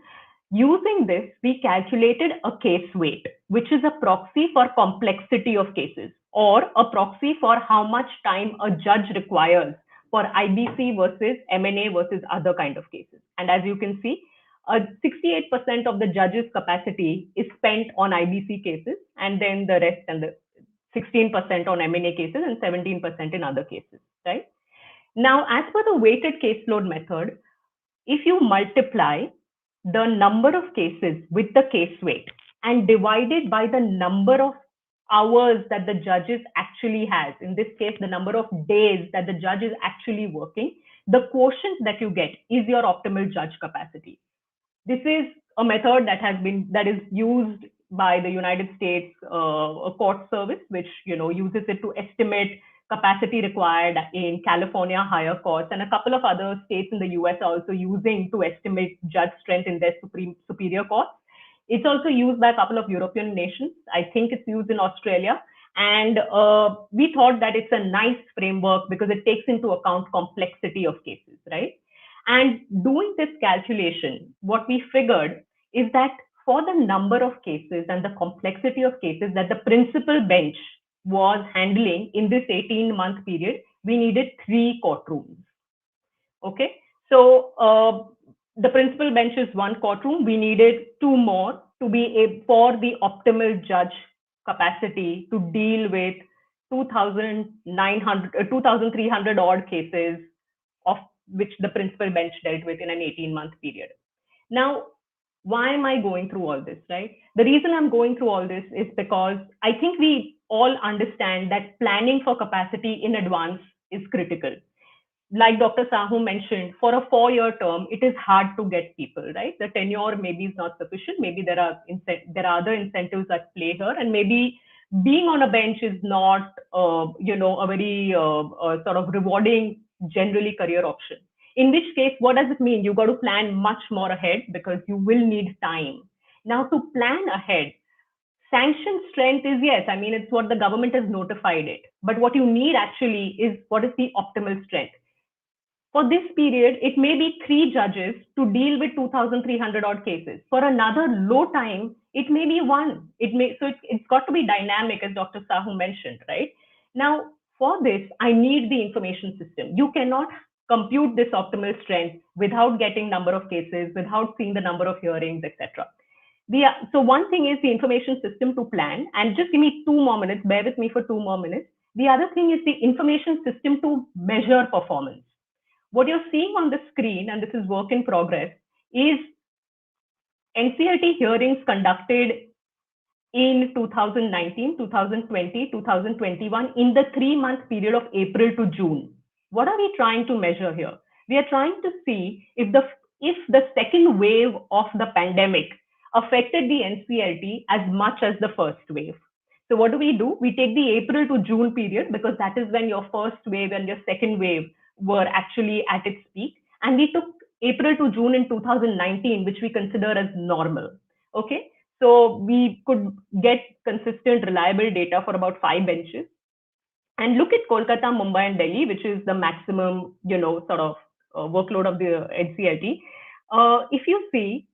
using this, we calculated a case weight, which is a proxy for complexity of cases, or a proxy for how much time a judge requires for IBC versus M&A versus other kind of cases. And as you can see, 68% of the judge's capacity is spent on IBC cases, and then the rest and the 16% on M&A cases and 17% in other cases, right? Now, as per the weighted caseload method, if you multiply the number of cases with the case weight and divide it by the number of hours that the judges actually has, in this case, the number of days that the judge is actually working, the quotient that you get is your optimal judge capacity. This is a method that is used by the United States Court Service, which uses it to estimate capacity required in California higher courts, and a couple of other states in the US are also using to estimate judge strength in their superior courts. It's also used by a couple of European nations. I think it's used in Australia. And we thought that it's a nice framework because it takes into account complexity of cases, right? And doing this calculation, what we figured is that for the number of cases and the complexity of cases that the principal bench was handling in this 18-month period, we needed 3 courtrooms. Okay, so the principal bench is 1 courtroom. We needed 2 more to be for the optimal judge capacity to deal with 2,300 odd cases, of which the principal bench dealt with in an 18-month period. Now, why am I going through all this, right? The reason I'm going through all this is because I think we all understand that planning for capacity in advance is critical. Like Dr. Sahoo mentioned, for a 4-year term, it is hard to get people, right? The tenure maybe is not sufficient. Maybe there are other incentives at play here, and maybe being on a bench is not, a very sort of rewarding, generally career option. In which case, what does it mean? You got to plan much more ahead because you will need time. Now, to plan ahead, sanction strength is, yes, I mean, it's what the government has notified it. But what you need actually is what is the optimal strength. For this period, it may be 3 judges to deal with 2,300 odd cases. For another low time, it may be 1. It's got to be dynamic, as Dr. Sahoo mentioned, right? Now, for this, I need the information system. You cannot compute this optimal strength without getting number of cases, without seeing the number of hearings, etc. So one thing is the information system to plan, and just give me 2 more minutes, bear with me for 2 more minutes. The other thing is the information system to measure performance. What you're seeing on the screen, and this is work in progress, is NCLT hearings conducted in 2019, 2020, 2021 in the 3-month period of April to June. What are we trying to measure here? We are trying to see if the second wave of the pandemic affected the NCLT as much as the first wave. So what do? We take the April to June period because that is when your first wave and your second wave were actually at its peak. And we took April to June in 2019, which we consider as normal. Okay, so we could get consistent, reliable data for about 5 benches. And look at Kolkata, Mumbai, and Delhi, which is the maximum, sort of workload of the NCLT. If you see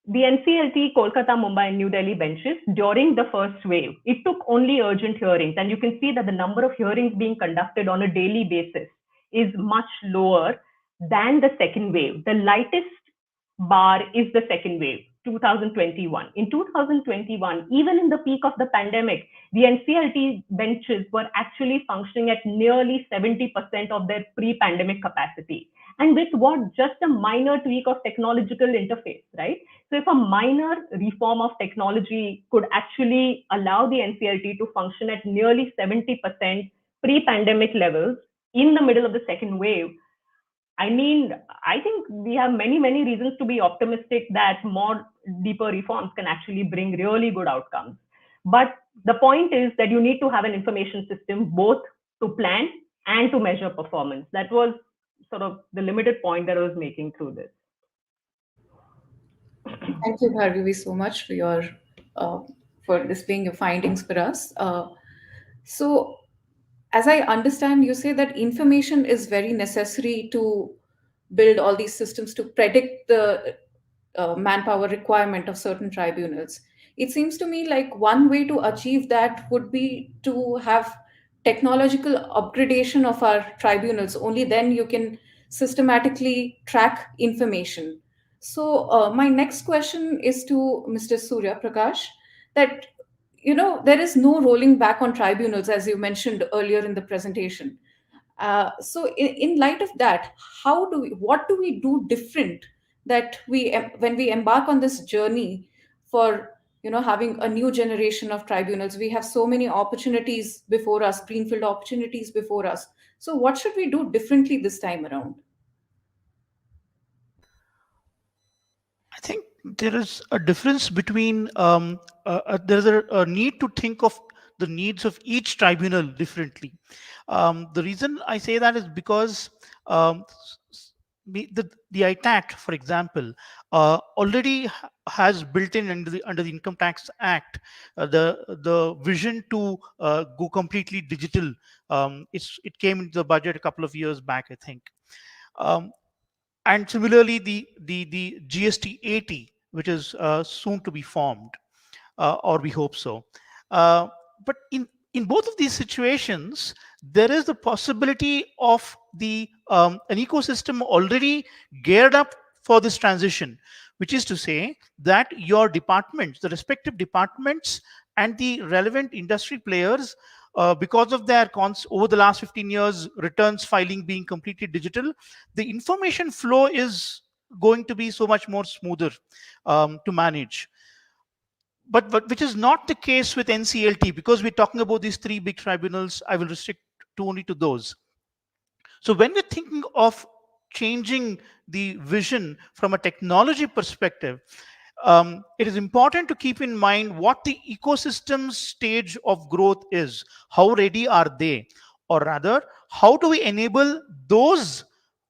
the NCLT, Kolkata, Mumbai, and New Delhi benches during the first wave, it took only urgent hearings. And you can see that the number of hearings being conducted on a daily basis is much lower than the second wave. The lightest bar is the second wave, 2021. In 2021, even in the peak of the pandemic, the NCLT benches were actually functioning at nearly 70% of their pre-pandemic capacity. And with what? Just a minor tweak of technological interface, right? So if a minor reform of technology could actually allow the NCLT to function at nearly 70% pre-pandemic levels in the middle of the second wave, I mean, I think we have many, many reasons to be optimistic that more deeper reforms can actually bring really good outcomes. But the point is that you need to have an information system both to plan and to measure performance. That was sort of the limited point that I was making through this. Thank you, Bhargavi, so much for your for displaying your findings for us. So, as I understand, you say that information is very necessary to build all these systems to predict the manpower requirement of certain tribunals. It seems to me like one way to achieve that would be to have technological upgradation of our tribunals. Only then you can systematically track information. So, my next question is to Mr. Surya Prakash that there is no rolling back on tribunals, as you mentioned earlier in the presentation. So, in light of that, what do we do different that when we embark on this journey for having a new generation of tribunals? We have so many opportunities before us, greenfield opportunities before us. So, what should we do differently this time around? I think there is a difference between there's a need to think of the needs of each tribunal differently. The reason I say that is because the ITAT, for example, already has built in under the Income Tax Act the vision to go completely digital. It came into the budget a couple of years back, I think. And similarly, the GST 80, which is soon to be formed, or we hope so. But in both of these situations, there is the possibility of an ecosystem already geared up for this transition, which is to say that your departments, the respective departments, and the relevant industry players, because of their over the last 15 years, returns filing being completely digital, the information flow is going to be so much more smoother to manage. But which is not the case with NCLT, because we're talking about these three big tribunals. I will restrict only to those. So when we're thinking of changing the vision from a technology perspective, it is important to keep in mind what the ecosystem stage of growth is. How ready are they? Or rather, how do we enable those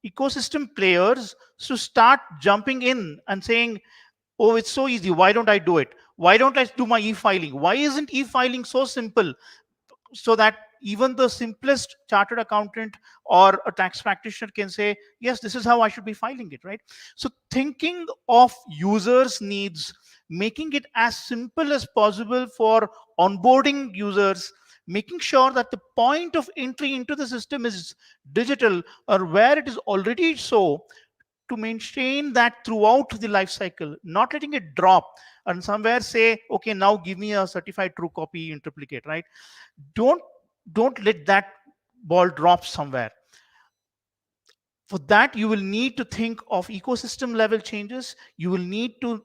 ecosystem players to start jumping in and saying, oh, it's so easy, why don't I do it? Why don't I do my e-filing? Why isn't e-filing so simple so that even the simplest chartered accountant or a tax practitioner can say, yes, this is how I should be filing it, right? So thinking of users' needs, making it as simple as possible for onboarding users, making sure that the point of entry into the system is digital, or where it is already so, to maintain that throughout the life cycle, not letting it drop and somewhere say, okay, now give me a certified true copy in triplicate, right? Don't let that ball drop somewhere. For that, you will need to think of ecosystem level changes. You will need to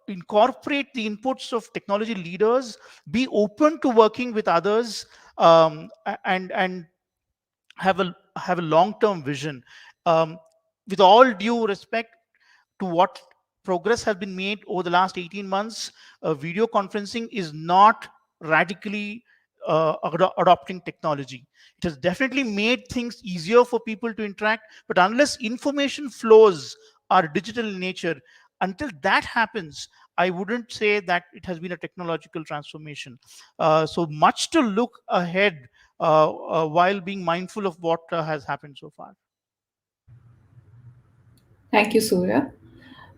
incorporate the inputs of technology leaders, be open to working with others, and have a long-term vision. With all due respect to what progress has been made over the last 18 months, video conferencing is not radically adopting technology. It has definitely made things easier for people to interact, but unless information flows are digital in nature, until that happens, I wouldn't say that it has been a technological transformation. So much to look ahead while being mindful of what has happened so far. Thank you, Surya.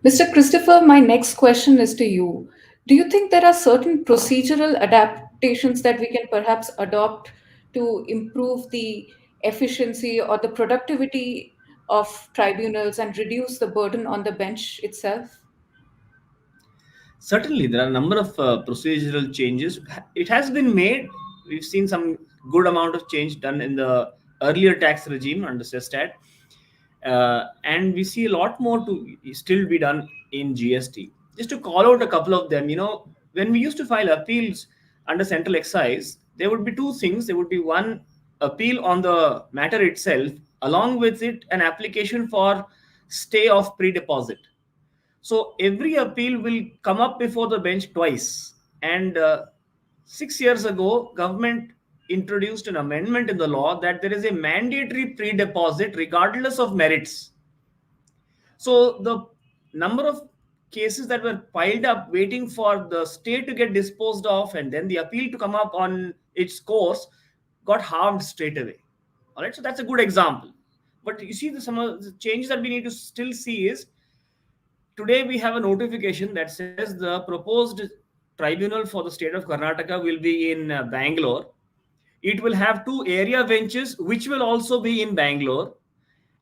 Mr. Christopher, my next question is to you. Do you think there are certain procedural adaptations that we can perhaps adopt to improve the efficiency or the productivity of tribunals and reduce the burden on the bench itself? Certainly, there are a number of procedural changes. It has been made. We've seen some good amount of change done in the earlier tax regime under SESTAT, and we see a lot more to still be done in GST. Just to call out a couple of them, when we used to file appeals under central excise, there would be two things. There would be one appeal on the matter itself, along with it an application for stay of pre-deposit. So every appeal will come up before the bench twice. And 6 years ago, government introduced an amendment in the law that there is a mandatory pre-deposit regardless of merits. So the number of cases that were piled up waiting for the stay to get disposed of and then the appeal to come up on its course got halved straight away. All right, so that's a good example. But you see, some of the changes that we need to still see is today we have a notification that says the proposed tribunal for the state of Karnataka will be in Bangalore. It will have two area benches, which will also be in Bangalore.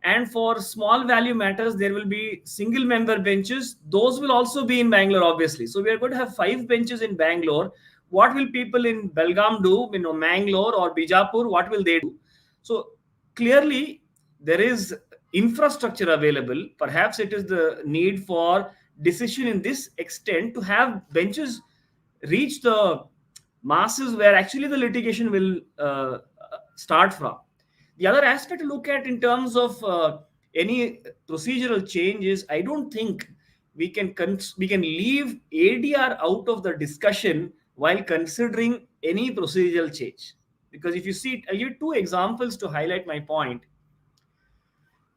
And for small value matters, there will be single member benches. Those will also be in Bangalore, obviously. So we are going to have 5 benches in Bangalore. What will people in Belgaum do? Mangalore or Bijapur, what will they do? So clearly, there is infrastructure available. Perhaps it is the need for decision in this extent to have benches reach the masses where actually the litigation will start from. The other aspect to look at in terms of any procedural change is I don't think we can leave ADR out of the discussion while considering any procedural change. Because if you see, I'll give 2 examples to highlight my point.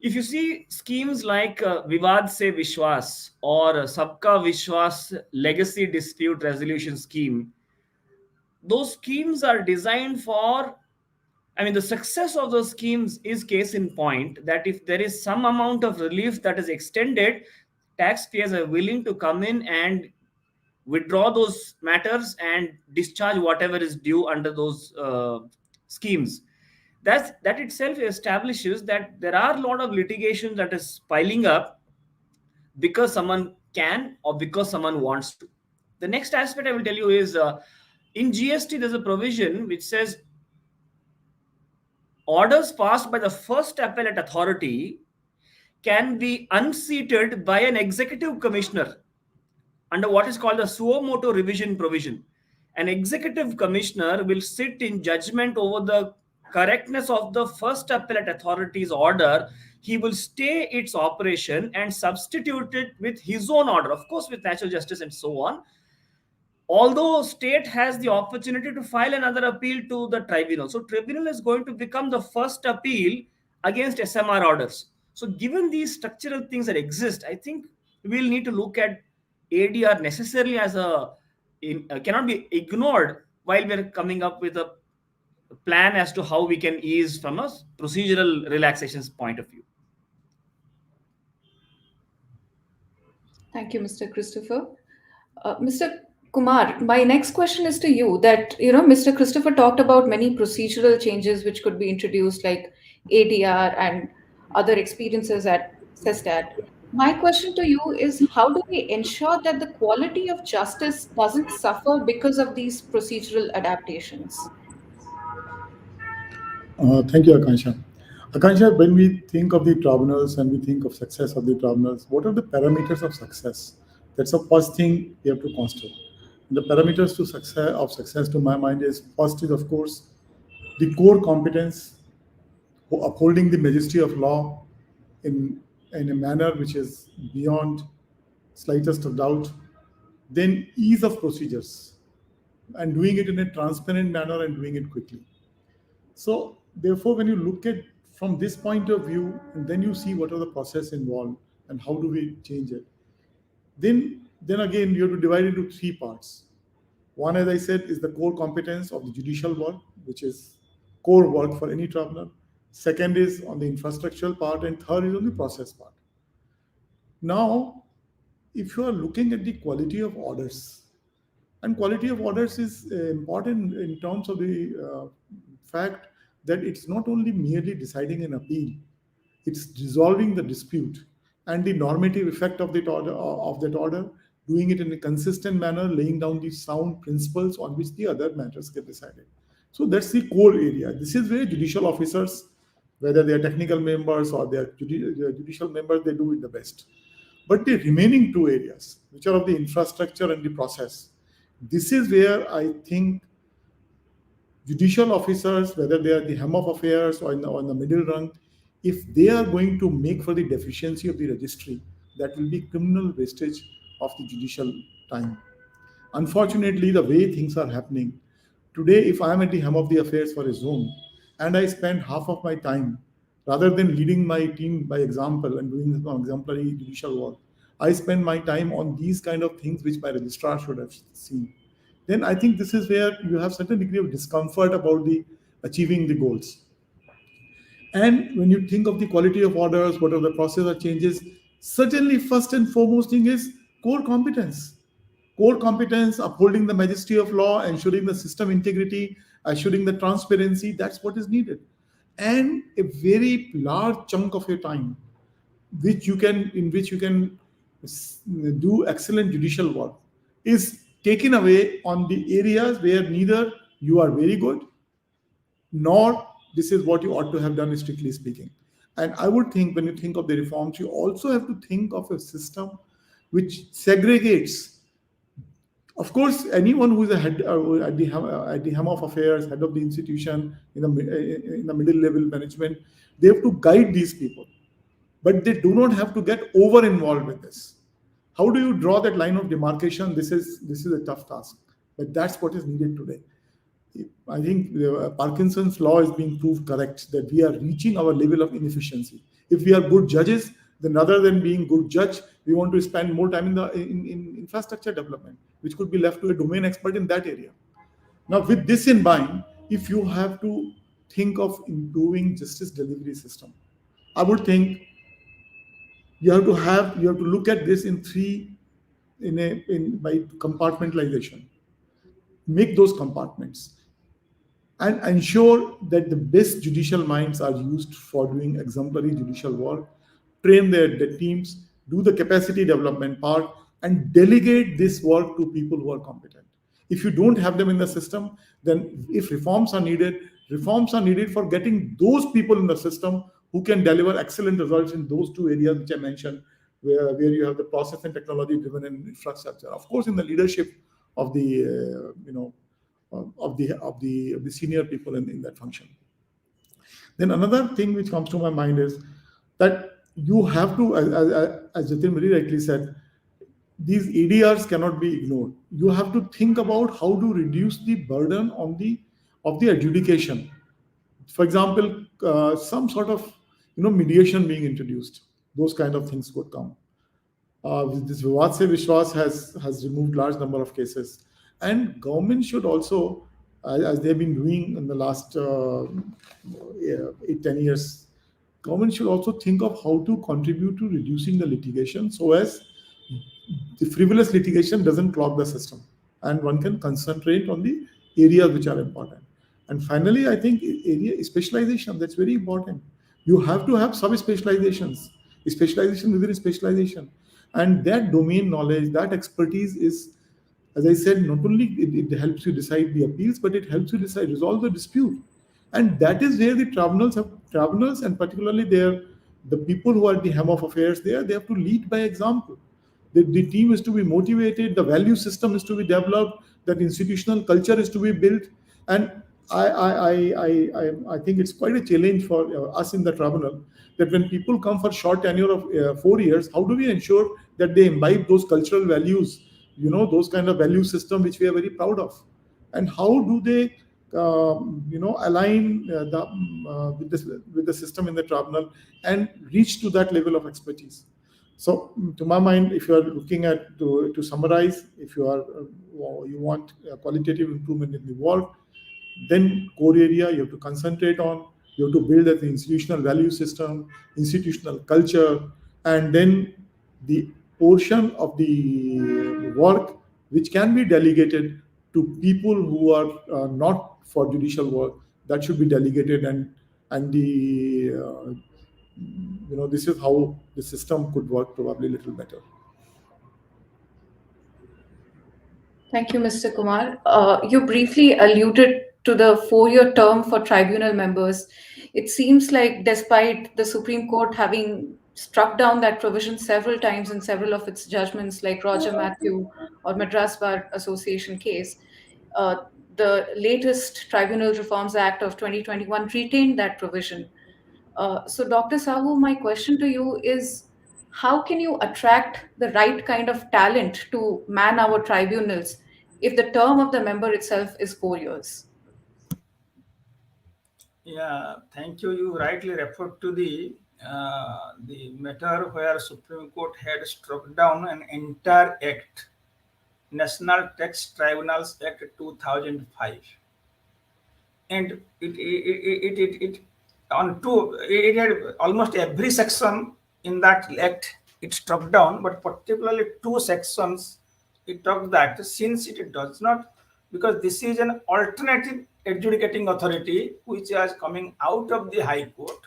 If you see schemes like Vivad Se Vishwas or Sabka Vishwas Legacy Dispute Resolution Scheme, those schemes are designed for, the success of those schemes is case in point that if there is some amount of relief that is extended, taxpayers are willing to come in and withdraw those matters and discharge whatever is due under those schemes. That itself establishes that there are a lot of litigation that is piling up because someone can or because someone wants to. The next aspect I will tell you is in GST there's a provision which says orders passed by the first appellate authority can be unseated by an executive commissioner under what is called the suo motu revision provision. An executive commissioner will sit in judgment over the correctness of the first appellate authority's order. He will stay its operation and substitute it with his own order, of course, with natural justice and so on. Although state has the opportunity to file another appeal to the tribunal. So tribunal is going to become the first appeal against SMR orders. So given these structural things that exist, I think we'll need to look at ADR necessarily as cannot be ignored while we're coming up with a plan as to how we can ease from a procedural relaxations point of view. Thank you, Mr. Christopher. Mr. Kumar, my next question is to you that, Mr. Christopher talked about many procedural changes which could be introduced like ADR and other experiences at SESTAT. My question to you is how do we ensure that the quality of justice doesn't suffer because of these procedural adaptations? Thank you, Akansha. Akansha, when we think of the tribunals and we think of success of the tribunals, what are the parameters of success? That's the first thing we have to consider. The parameters of success, to my mind, is first is, of course, the core competence, upholding the majesty of law in a manner which is beyond slightest of doubt. Then ease of procedures and doing it in a transparent manner and doing it quickly. So therefore, when you look at from this point of view, and then you see what are the process involved and how do we change it. Then again, you have to divide into 3 parts. One, as I said, is the core competence of the judicial work, which is core work for any tribunal. Second is on the infrastructural part, and third is on the process part. Now, if you are looking at the quality of orders, and quality of orders is important in terms of the fact that it's not only merely deciding an appeal, it's resolving the dispute and the normative effect of that order, doing it in a consistent manner, laying down the sound principles on which the other matters get decided. So that's the core area. This is where judicial officers, whether they are technical members or they are judicial members, they do it the best. But the remaining two areas, which are of the infrastructure and the process, this is where I think judicial officers, whether they are the hem of affairs or in the middle rung, if they are going to make for the deficiency of the registry, that will be criminal wastage of the judicial time. Unfortunately, the way things are happening today, if I am at the hem of the affairs for a zone and I spend half of my time, rather than leading my team by example and doing some exemplary judicial work, I spend my time on these kind of things which my registrar should have seen, then I think this is where you have certain degree of discomfort about the achieving the goals. And when you think of the quality of orders, what are the process or changes, certainly first and foremost thing is core competence. Core competence, upholding the majesty of law, ensuring the system integrity, assuring the transparency, that's what is needed. And a very large chunk of your time, in which you can do excellent judicial work, is taken away on the areas where neither you are very good nor this is what you ought to have done, strictly speaking. And I would think when you think of the reforms, you also have to think of a system which segregates. Of course, anyone who is a head at the helm of affairs, head of the institution, in the middle level management, they have to guide these people, but they do not have to get over involved with this. How do you draw that line of demarcation? This is a tough task, but that's what is needed today. I think Parkinson's law is being proved correct, that we are reaching our level of inefficiency. If we are good judges, then rather than being good judge, we want to spend more time in infrastructure development, which could be left to a domain expert in that area. Now, with this in mind, if you have to think of improving justice delivery system, I would think you have to look at this in by compartmentalization. Make those compartments and ensure that the best judicial minds are used for doing exemplary judicial work, train their teams, do the capacity development part, and delegate this work to people who are competent. If you don't have them in the system, then if reforms are needed for getting those people in the system who can deliver excellent results in those two areas which I mentioned, where you have the process and technology driven infrastructure. Of course, in the leadership of the of the senior people in that function. Then another thing which comes to my mind is that you have to, as Jatin very rightly said, these ADRs cannot be ignored. You have to think about how to reduce the burden of the adjudication. For example, some sort of mediation being introduced. Those kind of things could come. This Vivad Se Vishwas has removed large number of cases, and government should also, as they've been doing in the last 8-10 years, government should also think of how to contribute to reducing the litigation so as the frivolous litigation doesn't clog the system and one can concentrate on the areas which are important. And finally, I think area specialization, that's very important. You have to have sub-specializations, specialization within specialization. And that domain knowledge, that expertise is, as I said, not only it helps you decide the appeals, but it helps you resolve the dispute. And that is where the tribunals and particularly the people who are at the hem of affairs there, they have to lead by example. The team is to be motivated, the value system is to be developed, that institutional culture is to be built. And I think it's quite a challenge for us in the tribunal that when people come for short tenure of 4 years, how do we ensure that they imbibe those cultural values, those kind of value system which we are very proud of, and how do they align with the system in the tribunal and reach to that level of expertise. So, to my mind, if you are looking at to summarize, if you want qualitative improvement in the work, then core area you have to concentrate on. You have to build an institutional value system, institutional culture, and then the portion of the work which can be delegated to people who are not for judicial work, that should be delegated, and the this is how the system could work probably a little better. Thank you, Mr. Kumar. You briefly alluded to the 4-year term for tribunal members. It seems like, despite the Supreme Court having struck down that provision several times in several of its judgments, like Roger Matthew or Madras Bar Association case, uh, the latest Tribunal Reforms Act of 2021 retained that provision. So, Dr. Sahoo, my question to you is, how can you attract the right kind of talent to man our tribunals if the term of the member itself is 4 years? Yeah, thank you. You rightly referred to the matter where Supreme Court had struck down an entire act, National Tax Tribunals Act 2005, and it on two it had almost every section in that act it struck down, but particularly two sections it talked that since it does not, because this is an alternative adjudicating authority which is coming out of the High Court,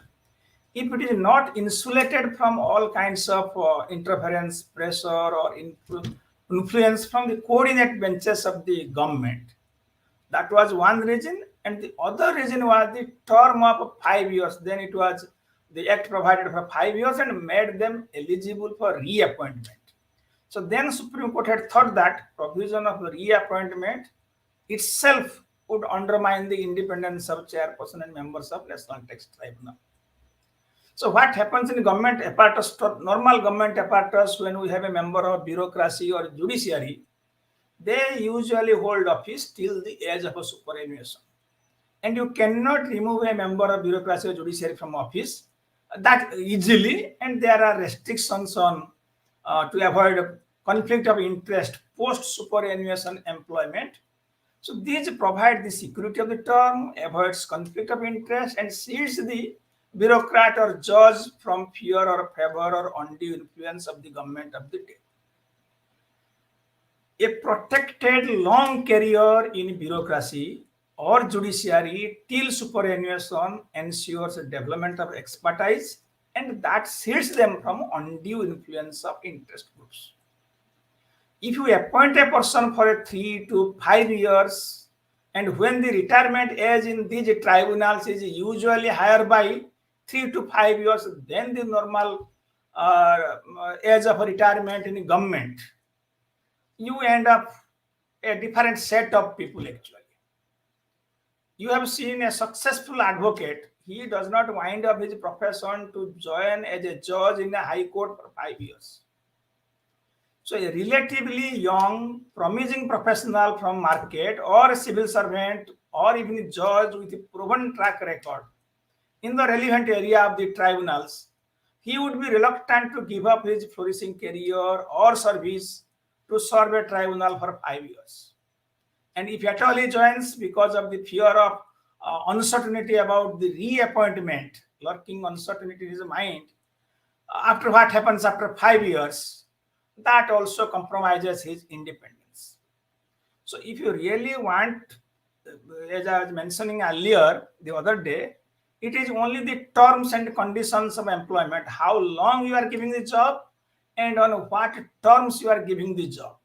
if it is not insulated from all kinds of interference, pressure, or influence from the coordinate benches of the government. That was one reason. And the other reason was the term of 5 years. Then it was the act provided for 5 years and made them eligible for reappointment. So then Supreme Court had thought that provision of reappointment itself would undermine the independence of chairperson and members of National Tax Tribunal. So what happens in government apparatus, normal government apparatus, when we have a member of bureaucracy or judiciary, they usually hold office till the age of a superannuation. And you cannot remove a member of bureaucracy or judiciary from office that easily, and there are restrictions on to avoid conflict of interest post superannuation employment. So these provide the security of the term, avoids conflict of interest, and shields the bureaucrat or judge from fear or favor or undue influence of the government of the day. A protected long career in bureaucracy or judiciary till superannuation ensures development of expertise, and that shields them from undue influence of interest groups. If you appoint a person for 3 to 5 years, and when the retirement age in these tribunals is usually higher by 3 to 5 years than the normal age of retirement in government, you end up a different set of people actually. You have seen a successful advocate, he does not wind up his profession to join as a judge in a high court for 5 years. So a relatively young, promising professional from market or a civil servant or even a judge with a proven track record in the relevant area of the tribunals, he would be reluctant to give up his flourishing career or service to serve a tribunal for 5 years. And if at all he joins because of the fear of uncertainty about the reappointment, lurking uncertainty in his mind, after what happens after 5 years, that also compromises his independence. So if you really want, as I was mentioning earlier the other day, it is only the terms and conditions of employment, how long you are giving the job and on what terms you are giving the job.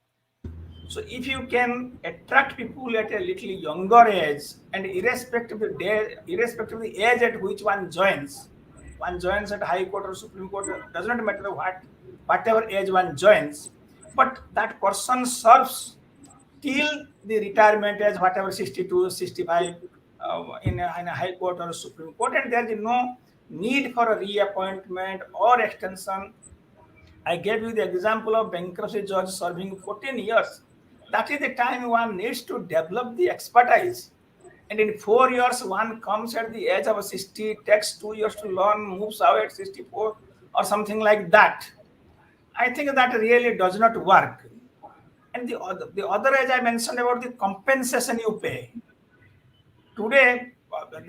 So if you can attract people at a little younger age, and irrespective of the age at which one joins at High Court or Supreme Court, does not matter whatever age one joins, but that person serves till the retirement age, whatever 62, 65 in a High Court or a Supreme Court, and there is no need for a reappointment or extension. I gave you the example of bankruptcy judge serving 14 years. That is the time one needs to develop the expertise. And in 4 years, one comes at the age of 60, takes 2 years to learn, moves out at 64 or something like that. I think that really does not work. And the other, as I mentioned about the compensation you pay. Today,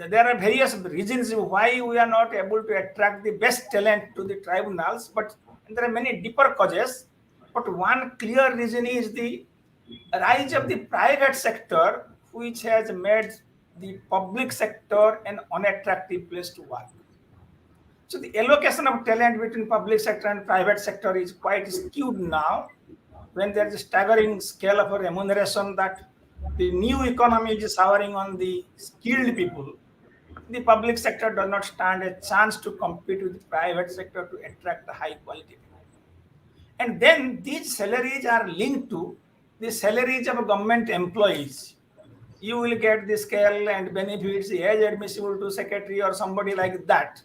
there are various reasons why we are not able to attract the best talent to the tribunals, but there are many deeper causes. But one clear reason is the rise of the private sector, which has made the public sector an unattractive place to work. So the allocation of talent between public sector and private sector is quite skewed now, when there is a staggering scale of remuneration that the new economy is showering on the skilled people. The public sector does not stand a chance to compete with the private sector to attract the high quality people. And then these salaries are linked to the salaries of government employees. You will get the scale and benefits as admissible to secretary or somebody like that.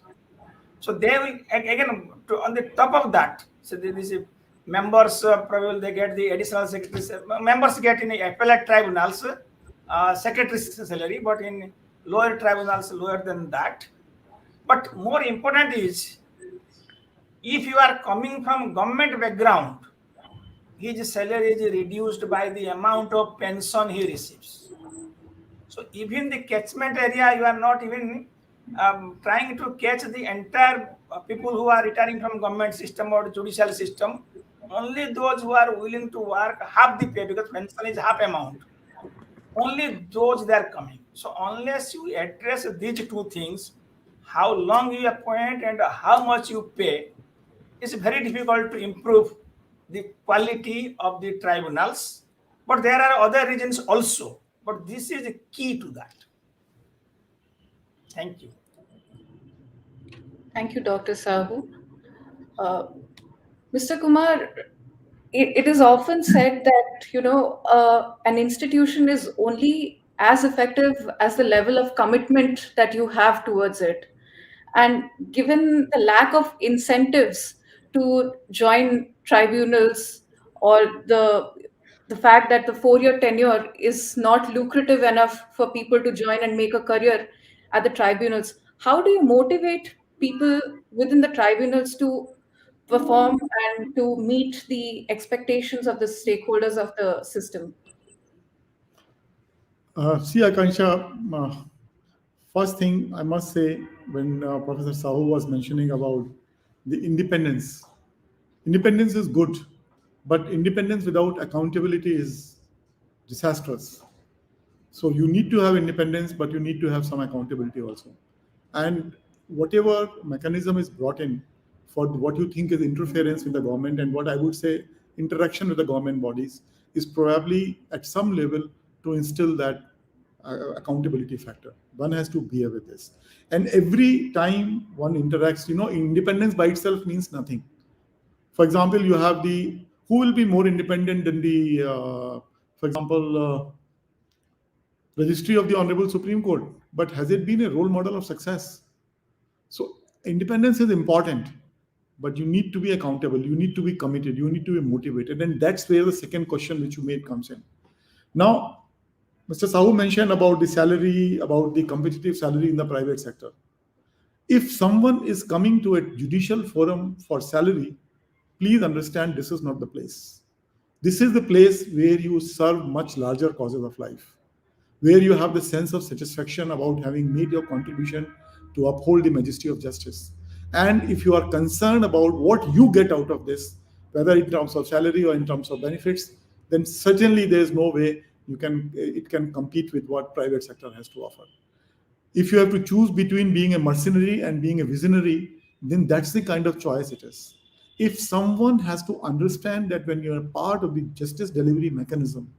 So they will again on the top of that. So this members probably they get the additional secretaries. Members get in appellate tribunals secretary's salary, but in lower tribunals lower than that. But more important is, if you are coming from government background, his salary is reduced by the amount of pension he receives. So even the catchment area, you are not even trying to catch the entire people who are retiring from government system or judicial system. Only those who are willing to work half the pay, because pension is half amount. Only those they are coming. So unless you address these two things, how long you appoint and how much you pay, it's very difficult to improve the quality of the tribunals. But there are other reasons also. But this is the key to that. Thank you. Thank you, Dr. Sahu. Mr. Kumar, it is often said that an institution is only as effective as the level of commitment that you have towards it. And given the lack of incentives to join tribunals, or the fact that the 4-year tenure is not lucrative enough for people to join and make a career at the tribunals, how do you motivate people within the tribunals to perform and to meet the expectations of the stakeholders of the system? See, Akansha, first thing I must say, when Professor Sahu was mentioning about the independence is good, but independence without accountability is disastrous. So you need to have independence, but you need to have some accountability also. And whatever mechanism is brought in for what you think is interference with the government, and what I would say interaction with the government bodies, is probably at some level to instill that accountability factor. One has to behave with this. And every time one interacts, independence by itself means nothing. For example, you have who will be more independent than for example, registry of the Honorable Supreme Court, but has it been a role model of success? So independence is important, but you need to be accountable, you need to be committed, you need to be motivated, and that's where the second question which you made comes in. Now, Mr. Sahu mentioned about the salary, about the competitive salary in the private sector. If someone is coming to a judicial forum for salary, please understand this is not the place. This is the place where you serve much larger causes of life, where you have the sense of satisfaction about having made your contribution to uphold the majesty of justice. And if you are concerned about what you get out of this, whether in terms of salary or in terms of benefits, then certainly there is no way it can compete with what private sector has to offer. If you have to choose between being a mercenary and being a visionary, then that's the kind of choice it is. If someone has to understand that when you're part of the justice delivery mechanism,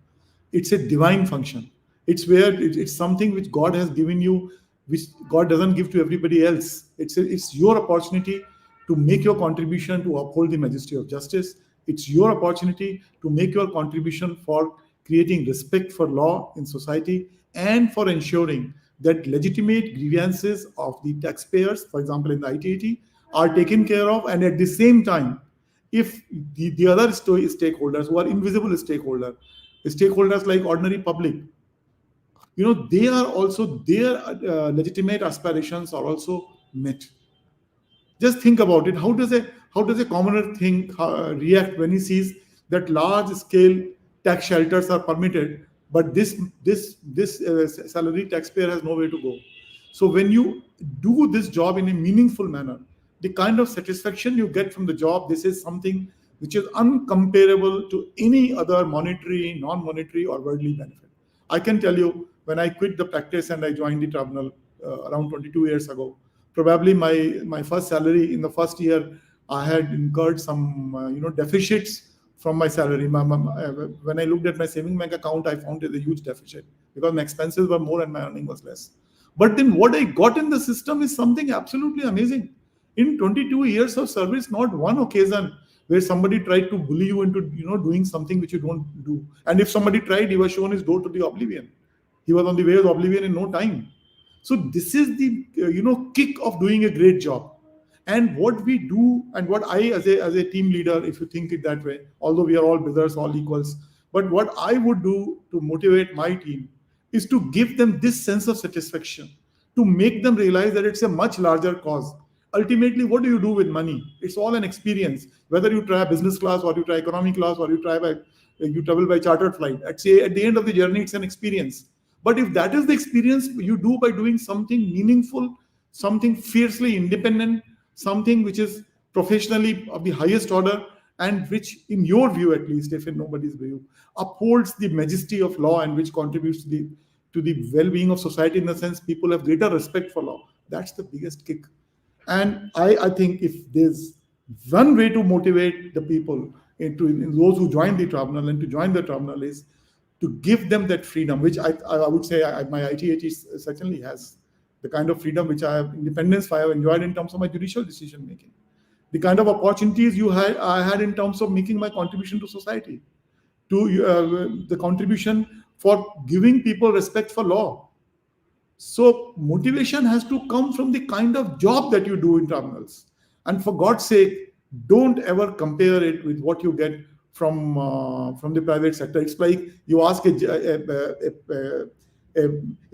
it's a divine function. It's where it's something which God has given you, which God doesn't give to everybody else. It's your opportunity to make your contribution to uphold the majesty of justice. It's your opportunity to make your contribution for creating respect for law in society and for ensuring that legitimate grievances of the taxpayers, for example, in the ITAT, are taken care of. And at the same time, if the other stakeholders who are invisible stakeholders like ordinary public, they are also, their legitimate aspirations are also met. Just think about it. How does a commoner react when he sees that large scale tax shelters are permitted, but this salary taxpayer has nowhere to go? So when you do this job in a meaningful manner, the kind of satisfaction you get from the job, this is something which is uncomparable to any other monetary, non-monetary, or worldly benefit. I can tell you, when I quit the practice and I joined the tribunal around 22 years ago. Probably my first salary in the first year, I had incurred some deficits from my salary. When I looked at my saving bank account, I found it a huge deficit because my expenses were more and my earning was less. But then what I got in the system is something absolutely amazing. In 22 years of service, not one occasion where somebody tried to bully you into doing something which you don't do. And if somebody tried, he was shown his door to the oblivion. He was on the way of oblivion in no time. So this is the kick of doing a great job. And what we do, and what I as a team leader, if you think it that way, although we are all brothers, all equals, but what I would do to motivate my team is to give them this sense of satisfaction, to make them realize that it's a much larger cause. Ultimately, what do you do with money? It's all an experience. Whether you try business class or you try economy class or you travel by chartered flight. At the end of the journey, it's an experience. But if that is the experience you do by doing something meaningful, something fiercely independent, something which is professionally of the highest order, and which, in your view at least, if in nobody's view, upholds the majesty of law and which contributes to the well-being of society, in the sense people have greater respect for law, that's the biggest kick. And I think if there's one way to motivate the people in those who join the tribunal and to join the tribunal is to give them that freedom, which I would say my ITH certainly has. The kind of freedom which I have, independence I have enjoyed in terms of my judicial decision making. The kind of opportunities I had in terms of making my contribution to society, to the contribution for giving people respect for law. So motivation has to come from the kind of job that you do in tribunals. And for God's sake, don't ever compare it with what you get from the private sector. It's like you ask a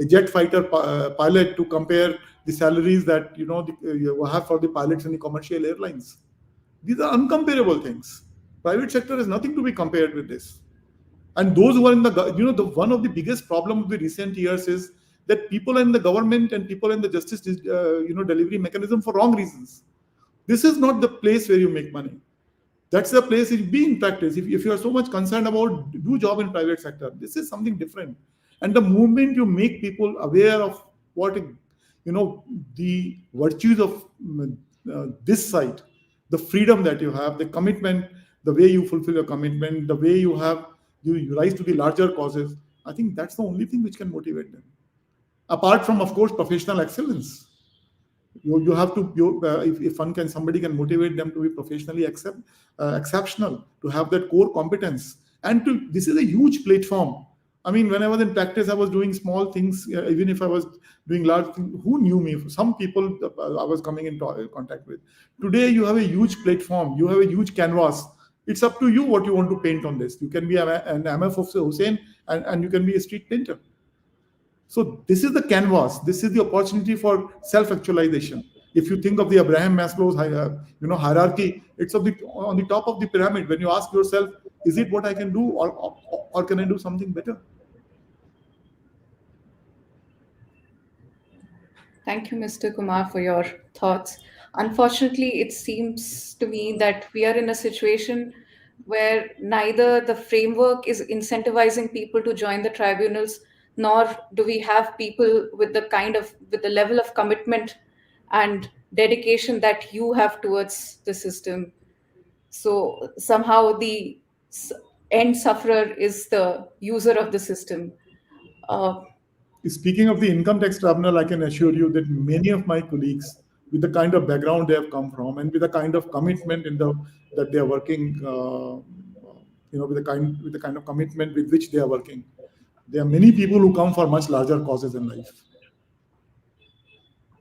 jet fighter pilot to compare the salaries that you have for the pilots in the commercial airlines. These are uncomparable things. Private sector has nothing to be compared with this. And those who are in the one of the biggest problems of the recent years is that people are in the government and people in the justice delivery mechanism for wrong reasons. This is not the place where you make money. That's the place it be in practice. If you are so much concerned about do job in private sector, this is something different. And the moment you make people aware of what the virtues of this site, the freedom that you have, the commitment, the way you fulfill your commitment, the way you rise to the larger causes, I think that's the only thing which can motivate them. Apart from, of course, professional excellence. You have to, if somebody can motivate them to be professionally exceptional, to have that core competence. And this is a huge platform. I mean, when I was in practice, I was doing small things, even if I was doing large things. Who knew me? Some people I was coming in contact with. Today, you have a huge platform. You have a huge canvas. It's up to you what you want to paint on this. You can be an MF of Hussain and you can be a street painter. So this is the canvas. This is the opportunity for self-actualization. If you think of the Abraham Maslow's hierarchy, it's on the top of the pyramid. When you ask yourself, is it what I can do, or can I do something better? Thank you, Mr. Kumar, for your thoughts. Unfortunately, it seems to me that we are in a situation where neither the framework is incentivizing people to join the tribunals, nor do we have people with the level of commitment and dedication that you have towards the system. So somehow the end sufferer is the user of the system. Speaking of the income tax tribunal, I can assure you that many of my colleagues, with the kind of background they have come from and with the kind of commitment that they are working, with the kind of commitment with which they are working, there are many people who come for much larger causes in life.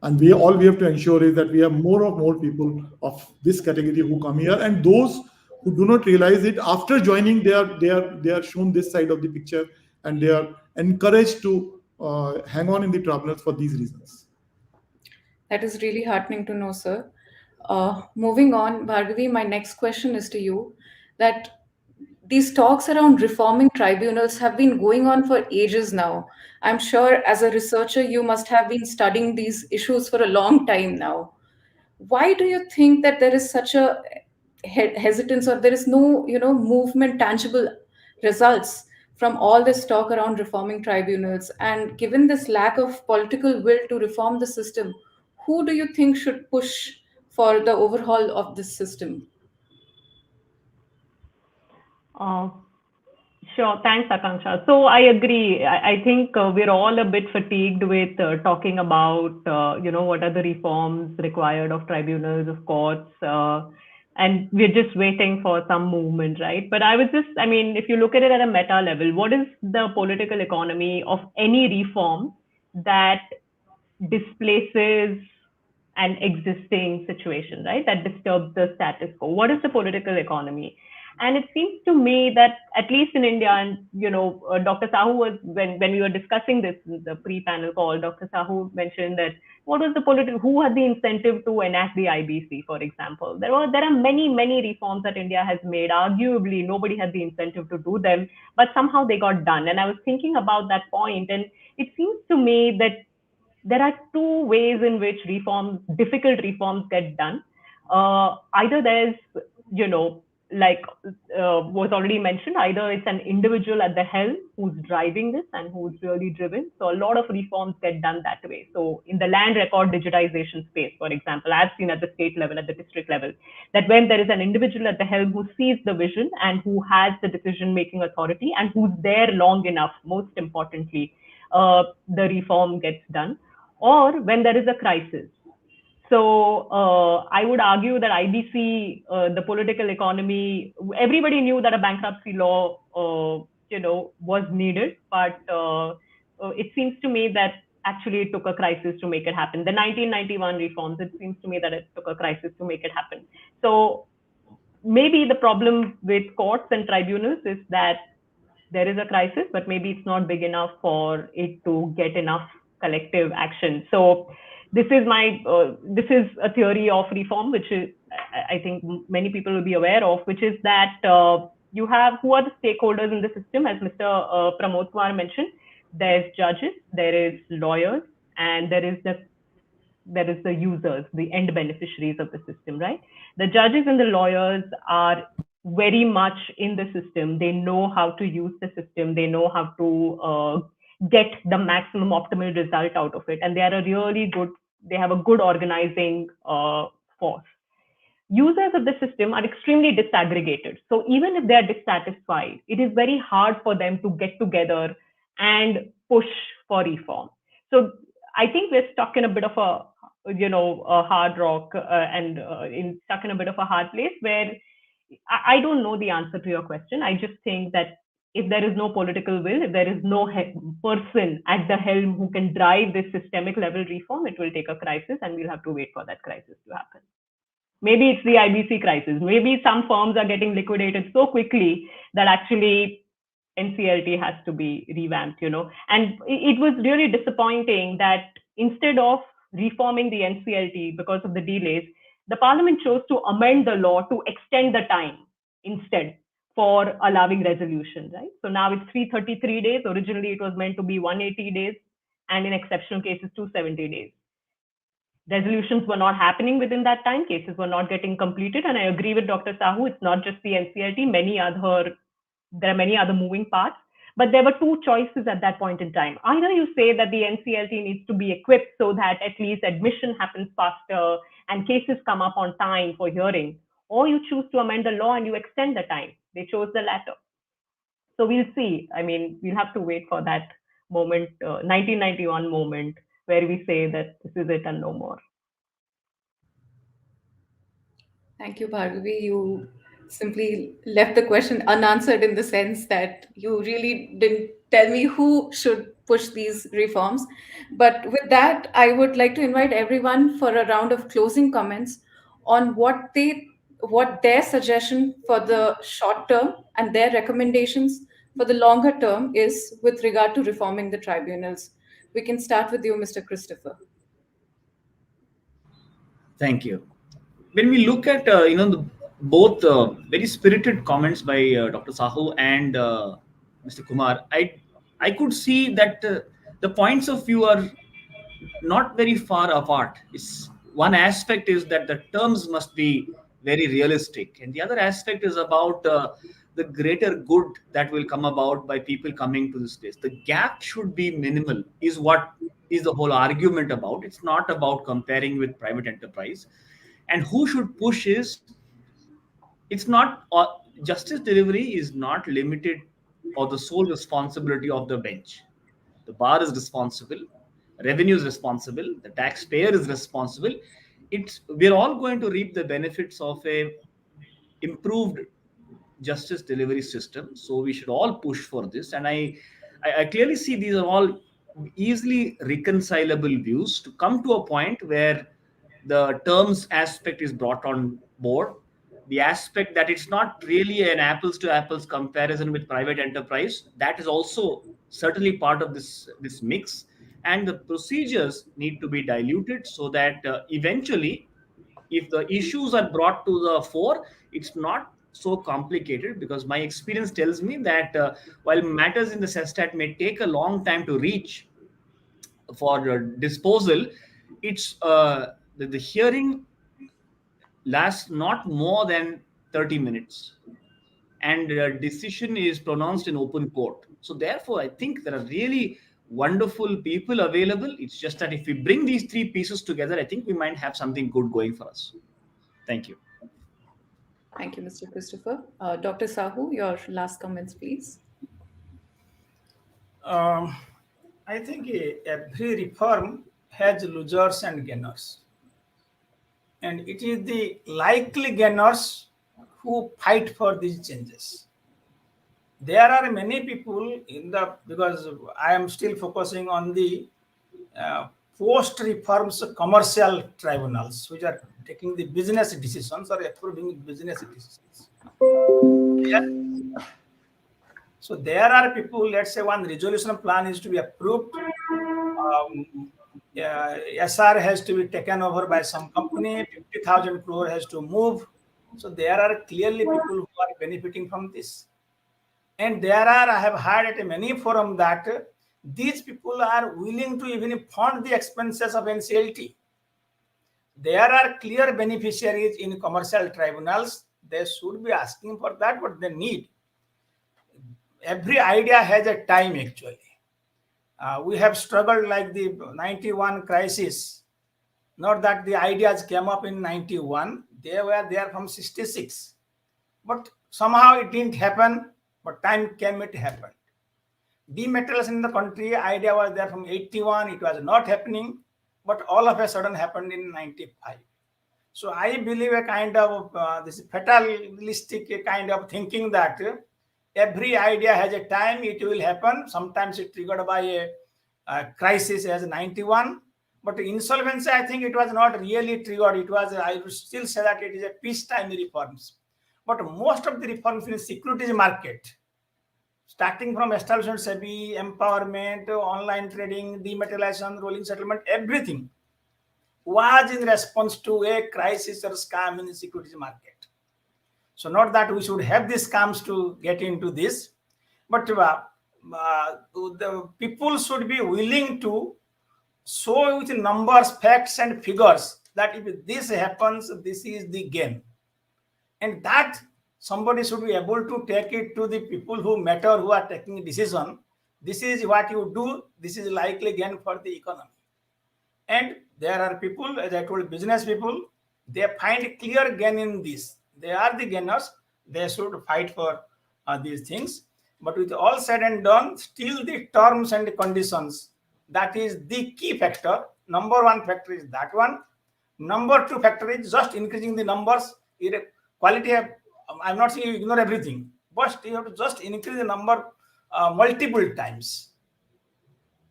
And we have to ensure is that we have more and more people of this category who come here, and those who do not realize it after joining, they are shown this side of the picture, and they are encouraged to hang on in the tribunals for these reasons. That is really heartening to know, sir. Moving on, Bhargavi, my next question is to you, that these talks around reforming tribunals have been going on for ages now. I'm sure as a researcher, you must have been studying these issues for a long time now. Why do you think that there is such a hesitance, or there is no, movement, tangible results from all this talk around reforming tribunals, and given this lack of political will to reform the system, who do you think should push for the overhaul of this system? Uh, Sure. Thanks, Akanksha. So I agree. I think we're all a bit fatigued with talking about, what are the reforms required of tribunals, of courts, and we're just waiting for some movement, right? But if you look at it at a meta level, what is the political economy of any reform that displaces an existing situation, right? That disturbs the status quo. What is the political economy? And it seems to me that at least in India, and Dr. Sahoo was when we were discussing this in the pre-panel call, Dr. Sahoo mentioned that who had the incentive to enact the IBC, for example. There are many reforms that India has made. Arguably, nobody had the incentive to do them, but somehow they got done. And I was thinking about that point, and it seems to me that there are two ways in which difficult reforms get done. Either there's, like was already mentioned, either it's an individual at the helm who's driving this and who's really driven. So a lot of reforms get done that way. So in the land record digitization space, for example, I've seen at the state level, at the district level, that when there is an individual at the helm who sees the vision and who has the decision-making authority and who's there long enough, most importantly, the reform gets done. Or when there is a crisis. So I would argue that IBC, the political economy, everybody knew that a bankruptcy law, was needed, but it seems to me that actually it took a crisis to make it happen. The 1991 reforms, it seems to me that it took a crisis to make it happen. So maybe the problem with courts and tribunals is that there is a crisis, but maybe it's not big enough for it to get enough collective action. So this is a theory of reform, which is, I think many people will be aware of, which is that you have who are the stakeholders in the system, as Mr. Pramod Kumar mentioned. There's judges, there is lawyers, and there is the users, the end beneficiaries of the system, right? The judges and the lawyers are very much in the system. They know how to use the system. They know how to get the maximum optimal result out of it. And they have a good organizing force. Users of the system are extremely disaggregated. So even if they are dissatisfied, it is very hard for them to get together and push for reform. So I think we're stuck in a bit of a hard rock and stuck in a bit of a hard place where I don't know the answer to your question. I just think that if there is no political will, if there is no person at the helm who can drive this systemic level reform, it will take a crisis and we'll have to wait for that crisis to happen. Maybe it's the IBC crisis. Maybe some firms are getting liquidated so quickly that actually Nclt has to be revamped, And it was really disappointing that instead of reforming the Nclt because of the delays, the parliament chose to amend the law to extend the time instead for allowing resolution, right? So now it's 333 days. Originally, it was meant to be 180 days, and in exceptional cases, 270 days. Resolutions were not happening within that time. Cases were not getting completed. And I agree with Dr. Sahoo. It's not just the Nclt. There are many other moving parts. But there were two choices at that point in time. Either you say that the Nclt needs to be equipped so that at least admission happens faster and cases come up on time for hearing, or you choose to amend the law and you extend the time. They chose the latter. So we'll see. We'll have to wait for that moment, 1991 moment, where we say that this is it and no more. Thank you, Bhargavi. You simply left the question unanswered in the sense that you really didn't tell me who should push these reforms. But with that, I would like to invite everyone for a round of closing comments on what their suggestion for the short term and their recommendations for the longer term is with regard to reforming the tribunals. We can start with you, Mr. Christopher. Thank you. When we look at both very spirited comments by Dr. Sahoo and Mr. Kumar, I could see that the points of view are not very far apart. One aspect is that the terms must be very realistic, and the other aspect is about the greater good that will come about by people coming to this place. The gap should be minimal, is what is the whole argument about. It's not about comparing with private enterprise. And who should push is, it's not, justice delivery is not limited or the sole responsibility of the bench. The bar is responsible, revenue is responsible, the taxpayer is responsible. We're all going to reap the benefits of a improved justice delivery system. So we should all push for this. And I clearly see these are all easily reconcilable views to come to a point where the terms aspect is brought on board. The aspect that it's not really an apples to apples comparison with private enterprise, that is also certainly part of this mix. And the procedures need to be diluted so that eventually, if the issues are brought to the fore, it's not so complicated, because my experience tells me that while matters in the sestat may take a long time to reach for disposal, it's the hearing lasts not more than 30 minutes, and decision is pronounced in open court. So therefore, I think there are really wonderful people available. It's just that if we bring these three pieces together, I think we might have something good going for us. Thank you. Thank you, Mr. Christopher. Dr. Sahoo, your last comments, please. I think every reform has losers and gainers. And it is the likely gainers who fight for these changes. There are many people because I am still focusing on the post-reforms commercial tribunals, which are taking the business decisions or approving business decisions. So there are people, let's say one resolution plan is to be approved, SR has to be taken over by some company, 50,000 crore has to move. So there are clearly people who are benefiting from this. And I have heard at many forums that these people are willing to even fund the expenses of Nclt. There are clear beneficiaries in commercial tribunals. They should be asking for that, what they need. Every idea has a time, actually. We have struggled like the 91 crisis. Not that the ideas came up in 91. They were there from 66. But somehow it didn't happen. But time came, it happened. Dematerialization in the country, idea was there from 81. It was not happening. But all of a sudden happened in 95. So I believe a kind of this fatalistic kind of thinking that every idea has a time, it will happen. Sometimes it's triggered by a crisis as 91. But insolvency, I think it was not really triggered. It was, I would still say that it is a peacetime reforms. But most of the reforms in the securities market, starting from establishment SEBI, empowerment, online trading, dematerialization, rolling settlement, everything was in response to a crisis or scam in the securities market. So not that we should have these scams to get into this, but the people should be willing to show with numbers, facts, and figures that if this happens, this is the gain. And that somebody should be able to take it to the people who matter, who are taking a decision. This is what you do. This is likely gain for the economy. And there are people, as I told, business people, they find clear gain in this. They are the gainers. They should fight for these things. But with all said and done, still the terms and conditions, that is the key factor. Number one factor is that one. Number two factor is just increasing the numbers. Quality, I'm not saying you ignore everything, but you have to just increase the number multiple times.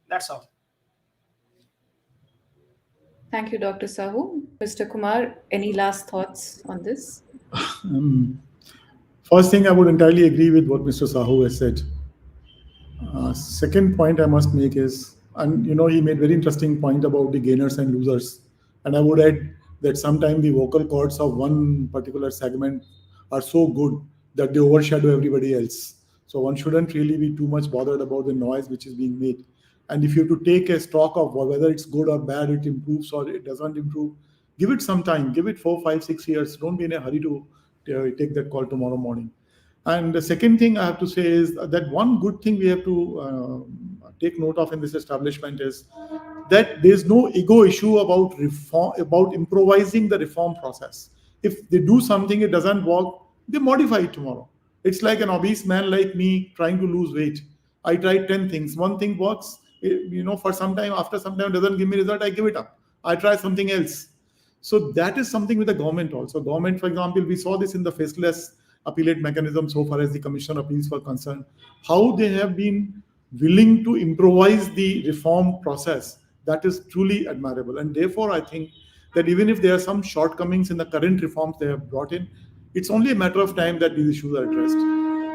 That's all. Thank you, Dr. Sahoo. Mr. Kumar, any last thoughts on this? First thing, I would entirely agree with what Mr. Sahoo has said. Second point I must make is, and he made very interesting point about the gainers and losers. And I would add that sometimes the vocal cords of one particular segment are so good that they overshadow everybody else. So one shouldn't really be too much bothered about the noise which is being made. And if you have to take a stock of whether it's good or bad, it improves or it doesn't improve, give it some time, give it 4, 5, 6 years. Don't be in a hurry to take that call tomorrow morning. And the second thing I have to say is that one good thing we have to take note of in this establishment is that there's no ego issue about reform, about improvising the reform process. If they do something, it doesn't work, they modify it tomorrow. It's like an obese man like me trying to lose weight. I tried 10 things. One thing works, for some time, after some time, it doesn't give me result, I give it up. I try something else. So that is something with the government also. Government, for example, we saw this in the faceless appellate mechanism so far as the commission appeals were concerned, how they have been willing to improvise the reform process. That is truly admirable. And therefore, I think that even if there are some shortcomings in the current reforms they have brought in, it's only a matter of time that these issues are addressed.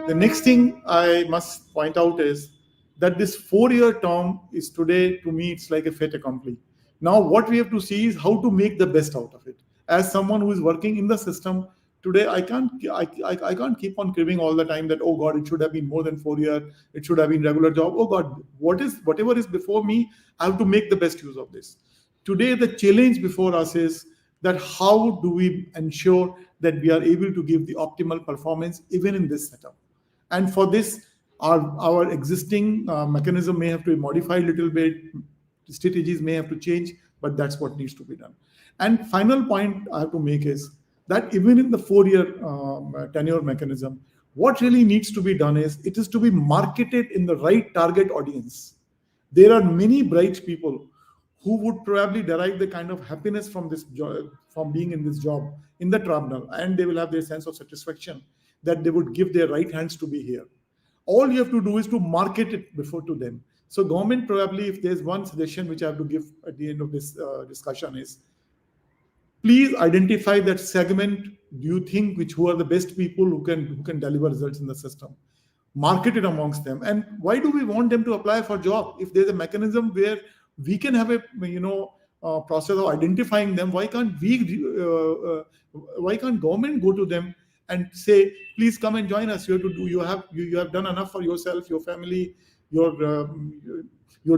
The next thing I must point out is that this 4-year term is today, to me, it's like a fait accompli. Now, what we have to see is how to make the best out of it. As someone who is working in the system today, I can't keep on cribbing all the time that, oh God, it should have been more than 4 years, it should have been regular job. Oh God, whatever is before me, I have to make the best use of this. Today, the challenge before us is that how do we ensure that we are able to give the optimal performance even in this setup? And for this, our existing mechanism may have to be modified a little bit, strategies may have to change, but that's what needs to be done. And final point I have to make is that even in the 4-year tenure mechanism, what really needs to be done is it is to be marketed in the right target audience. There are many bright people who would probably derive the kind of happiness from this job, from being in this job in the tribunal, and they will have their sense of satisfaction that they would give their right hands to be here. All you have to do is to market it before to them. So government, probably, if there's one suggestion which I have to give at the end of this discussion, is please identify that segment. Do you think who are the best people who can deliver results in the system? Market it amongst them. And why do we want them to apply for job? If there's a mechanism where we can have a process of identifying them, why can't government go to them and say, please come and join us? You have done enough for yourself, your family, your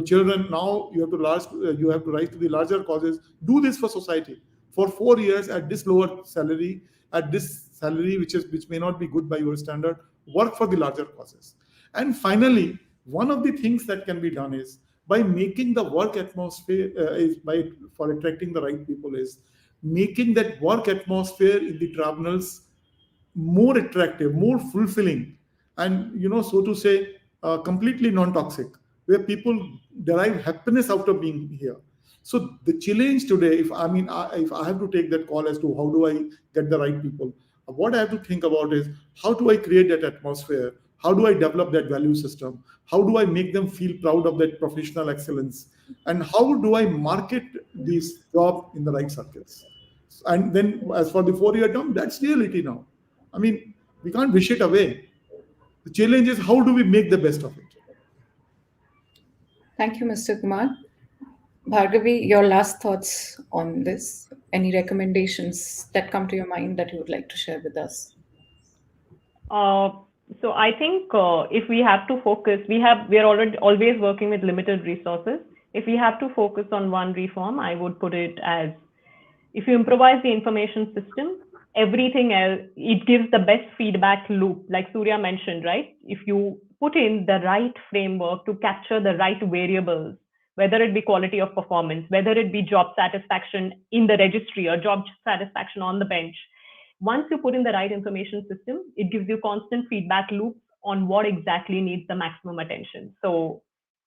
children. Now you have to rise to the larger causes. Do this for society for 4 years at this lower salary, which may not be good by your standard. Work for the larger causes. And finally, one of the things that can be done is by making the work atmosphere for attracting the right people, is making that work atmosphere in the tribunals more attractive, more fulfilling, and so to say, completely non-toxic, where people derive happiness out of being here. So the challenge today, if I have to take that call as to how do I get the right people, what I have to think about is how do I create that atmosphere? How do I develop that value system? How do I make them feel proud of that professional excellence? And how do I market this job in the right circles? And then as for the 4-year term, that's reality now. We can't wish it away. The challenge is how do we make the best of it? Thank you, Mr. Kumar. Bhargavi, your last thoughts on this? Any recommendations that come to your mind that you would like to share with us? So I think if we have to focus, we are already always working with limited resources. If we have to focus on one reform, I would put it as, if you improvise the information system, everything else, it gives the best feedback loop, like Surya mentioned, right? If you put in the right framework to capture the right variables, whether it be quality of performance, whether it be job satisfaction in the registry or job satisfaction on the bench, once you put in the right information system, it gives you constant feedback loops on what exactly needs the maximum attention. So,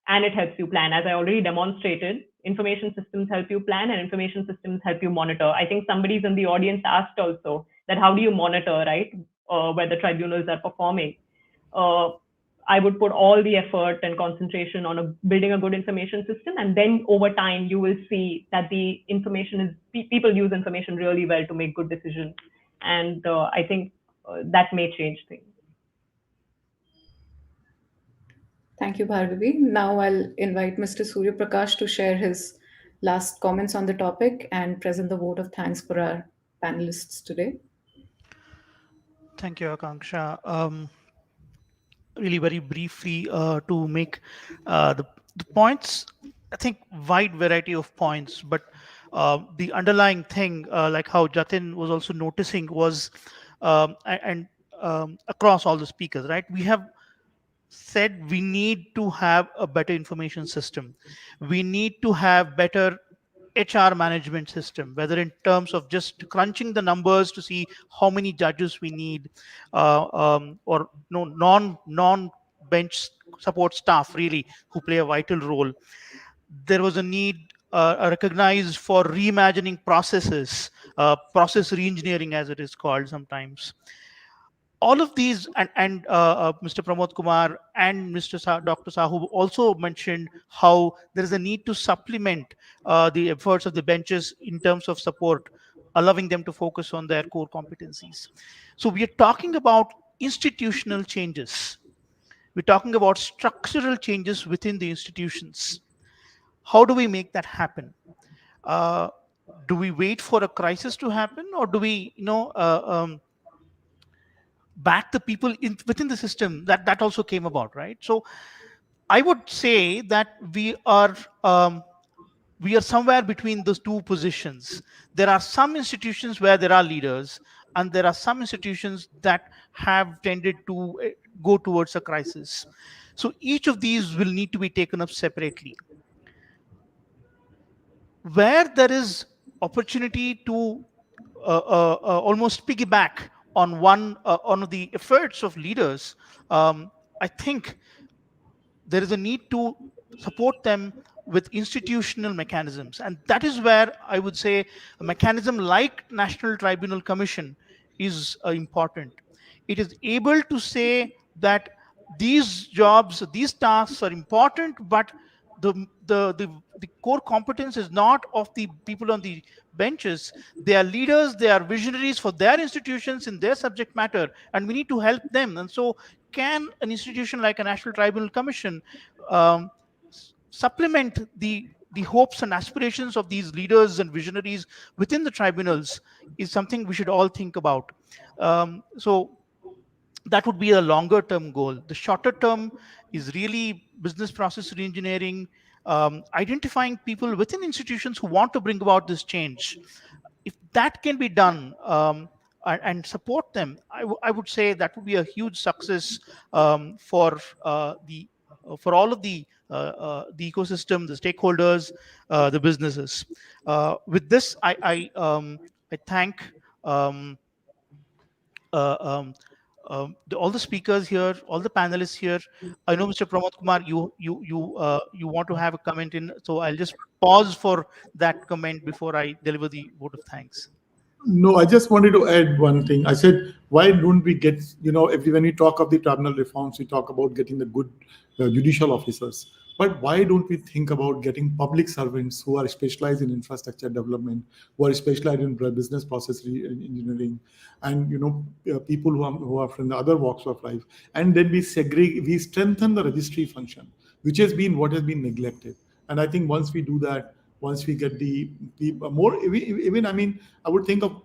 and it helps you plan. As I already demonstrated, information systems help you plan and information systems help you monitor. I think somebody's in the audience asked also that how do you monitor, right, whether tribunals are performing. I would put all the effort and concentration on building a good information system, and then over time you will see that the information people use information really well to make good decisions, and I think that may change things. Thank you, Bhargavi. Now I'll invite Mr. Surya Prakash to share his last comments on the topic and present the vote of thanks for our panelists today. Thank you, Akanksha. Really very briefly to make the points, I think wide variety of points, but the underlying thing, like how Jatin was also noticing, was and across all the speakers, right? We have said we need to have a better information system. We need to have better HR management system, whether in terms of just crunching the numbers to see how many judges we need, or no non bench support staff really who play a vital role. There was a need recognized for reimagining processes, process reengineering as it is called sometimes. All of these, and Mr. Pramod Kumar and Dr. Sahu also mentioned how there is a need to supplement the efforts of the benches in terms of support, allowing them to focus on their core competencies. So we are talking about institutional changes. We're talking about structural changes within the institutions. How do we make that happen? Uh, do we wait for a crisis to happen, or do we, back the people within the system that also came about, right? So I would say that um, we are somewhere between those two positions. There are some institutions where there are leaders, and there are some institutions that have tended to go towards a crisis. So each of these will need to be taken up separately. Where there is opportunity to almost piggyback on one of the efforts of leaders, I think there is a need to support them with institutional mechanisms, and that is where I would say a mechanism like National Tribunal Commission is important. It is able to say that these jobs, these tasks are important, but the the core competence is not of the people on the benches. They are leaders, they are visionaries for their institutions in their subject matter, and we need to help them. And so can an institution like a National Tribunal Commission um, supplement the hopes and aspirations of these leaders and visionaries within the tribunals, is something we should all think about. So that would be a longer term goal. The shorter term is really business process reengineering, identifying people within institutions who want to bring about this change. If that can be done, and support them, I would say that would be a huge success for all of the ecosystem, the stakeholders, the businesses. With this, I thank um, uh, um, all the speakers here, all the panelists here. I know, Mr. Pramod Kumar, you want to have a comment in, so I'll just pause for that comment before I deliver the vote of thanks. No, I just wanted to add one thing. I said, why don't we get, when we talk of the tribunal reforms, we talk about getting the good judicial officers. But why don't we think about getting public servants who are specialized in infrastructure development, who are specialized in business process engineering, and people who are from the other walks of life, and then we strengthen the registry function, which has been what has been neglected. And I think once we do that, once we get the more, even I mean, I would think of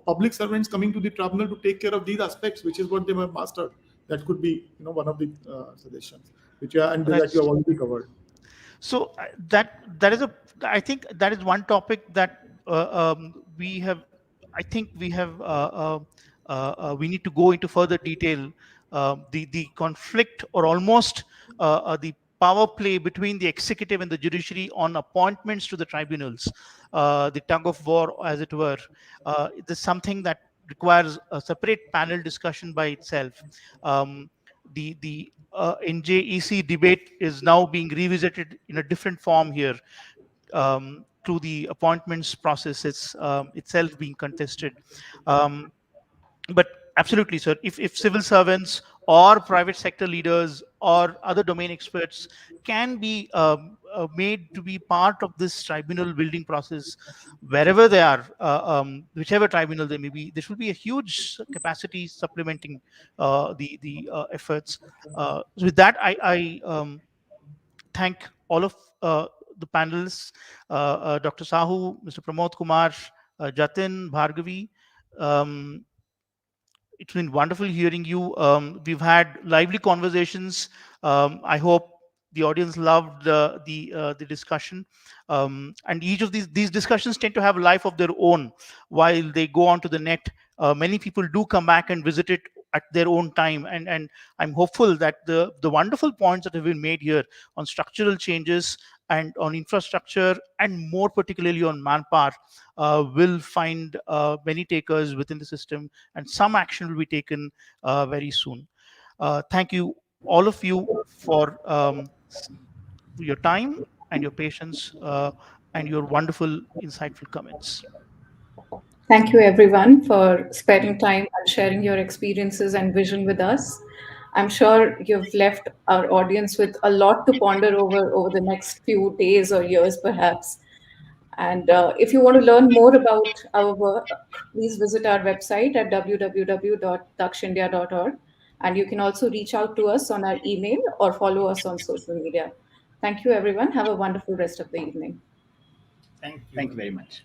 public servants coming to the tribunal to take care of these aspects, which is what they have mastered. That could be one of the suggestions, which and Right. that you have already covered. So that is a I think that is one topic that we have. I think we need to go into further detail. The conflict, or almost the power play between the executive and the judiciary on appointments to the tribunals, the tug of war, as it were. It is something that requires a separate panel discussion by itself. The NJEC debate is now being revisited in a different form here, through the appointments process itself being contested. Um, but absolutely, sir, if civil servants or private sector leaders or other domain experts can be made to be part of this tribunal building process wherever they are, whichever tribunal they may be, this will be a huge capacity supplementing the efforts. So with that, I thank all of the panelists, Dr. Sahu, Mr. Pramod Kumar, Jatin, Bhargavi. Um, it's been wonderful hearing you. We've had lively conversations. I hope the audience loved the discussion. And each of these discussions tend to have a life of their own while they go onto the net. Many people do come back and visit it at their own time. And I'm hopeful that the wonderful points that have been made here on structural changes and on infrastructure, and more particularly on manpower, will find many takers within the system, and some action will be taken very soon. Thank you, all of you, for your time and your patience, and your wonderful, insightful comments. Thank you, everyone, for spending time and sharing your experiences and vision with us. I'm sure you've left our audience with a lot to ponder over the next few days or years, perhaps. And if you want to learn more about our work, please visit our website at www.dakshindia.org. And you can also reach out to us on our email or follow us on social media. Thank you, everyone. Have a wonderful rest of the evening. Thank Thank you. you very much.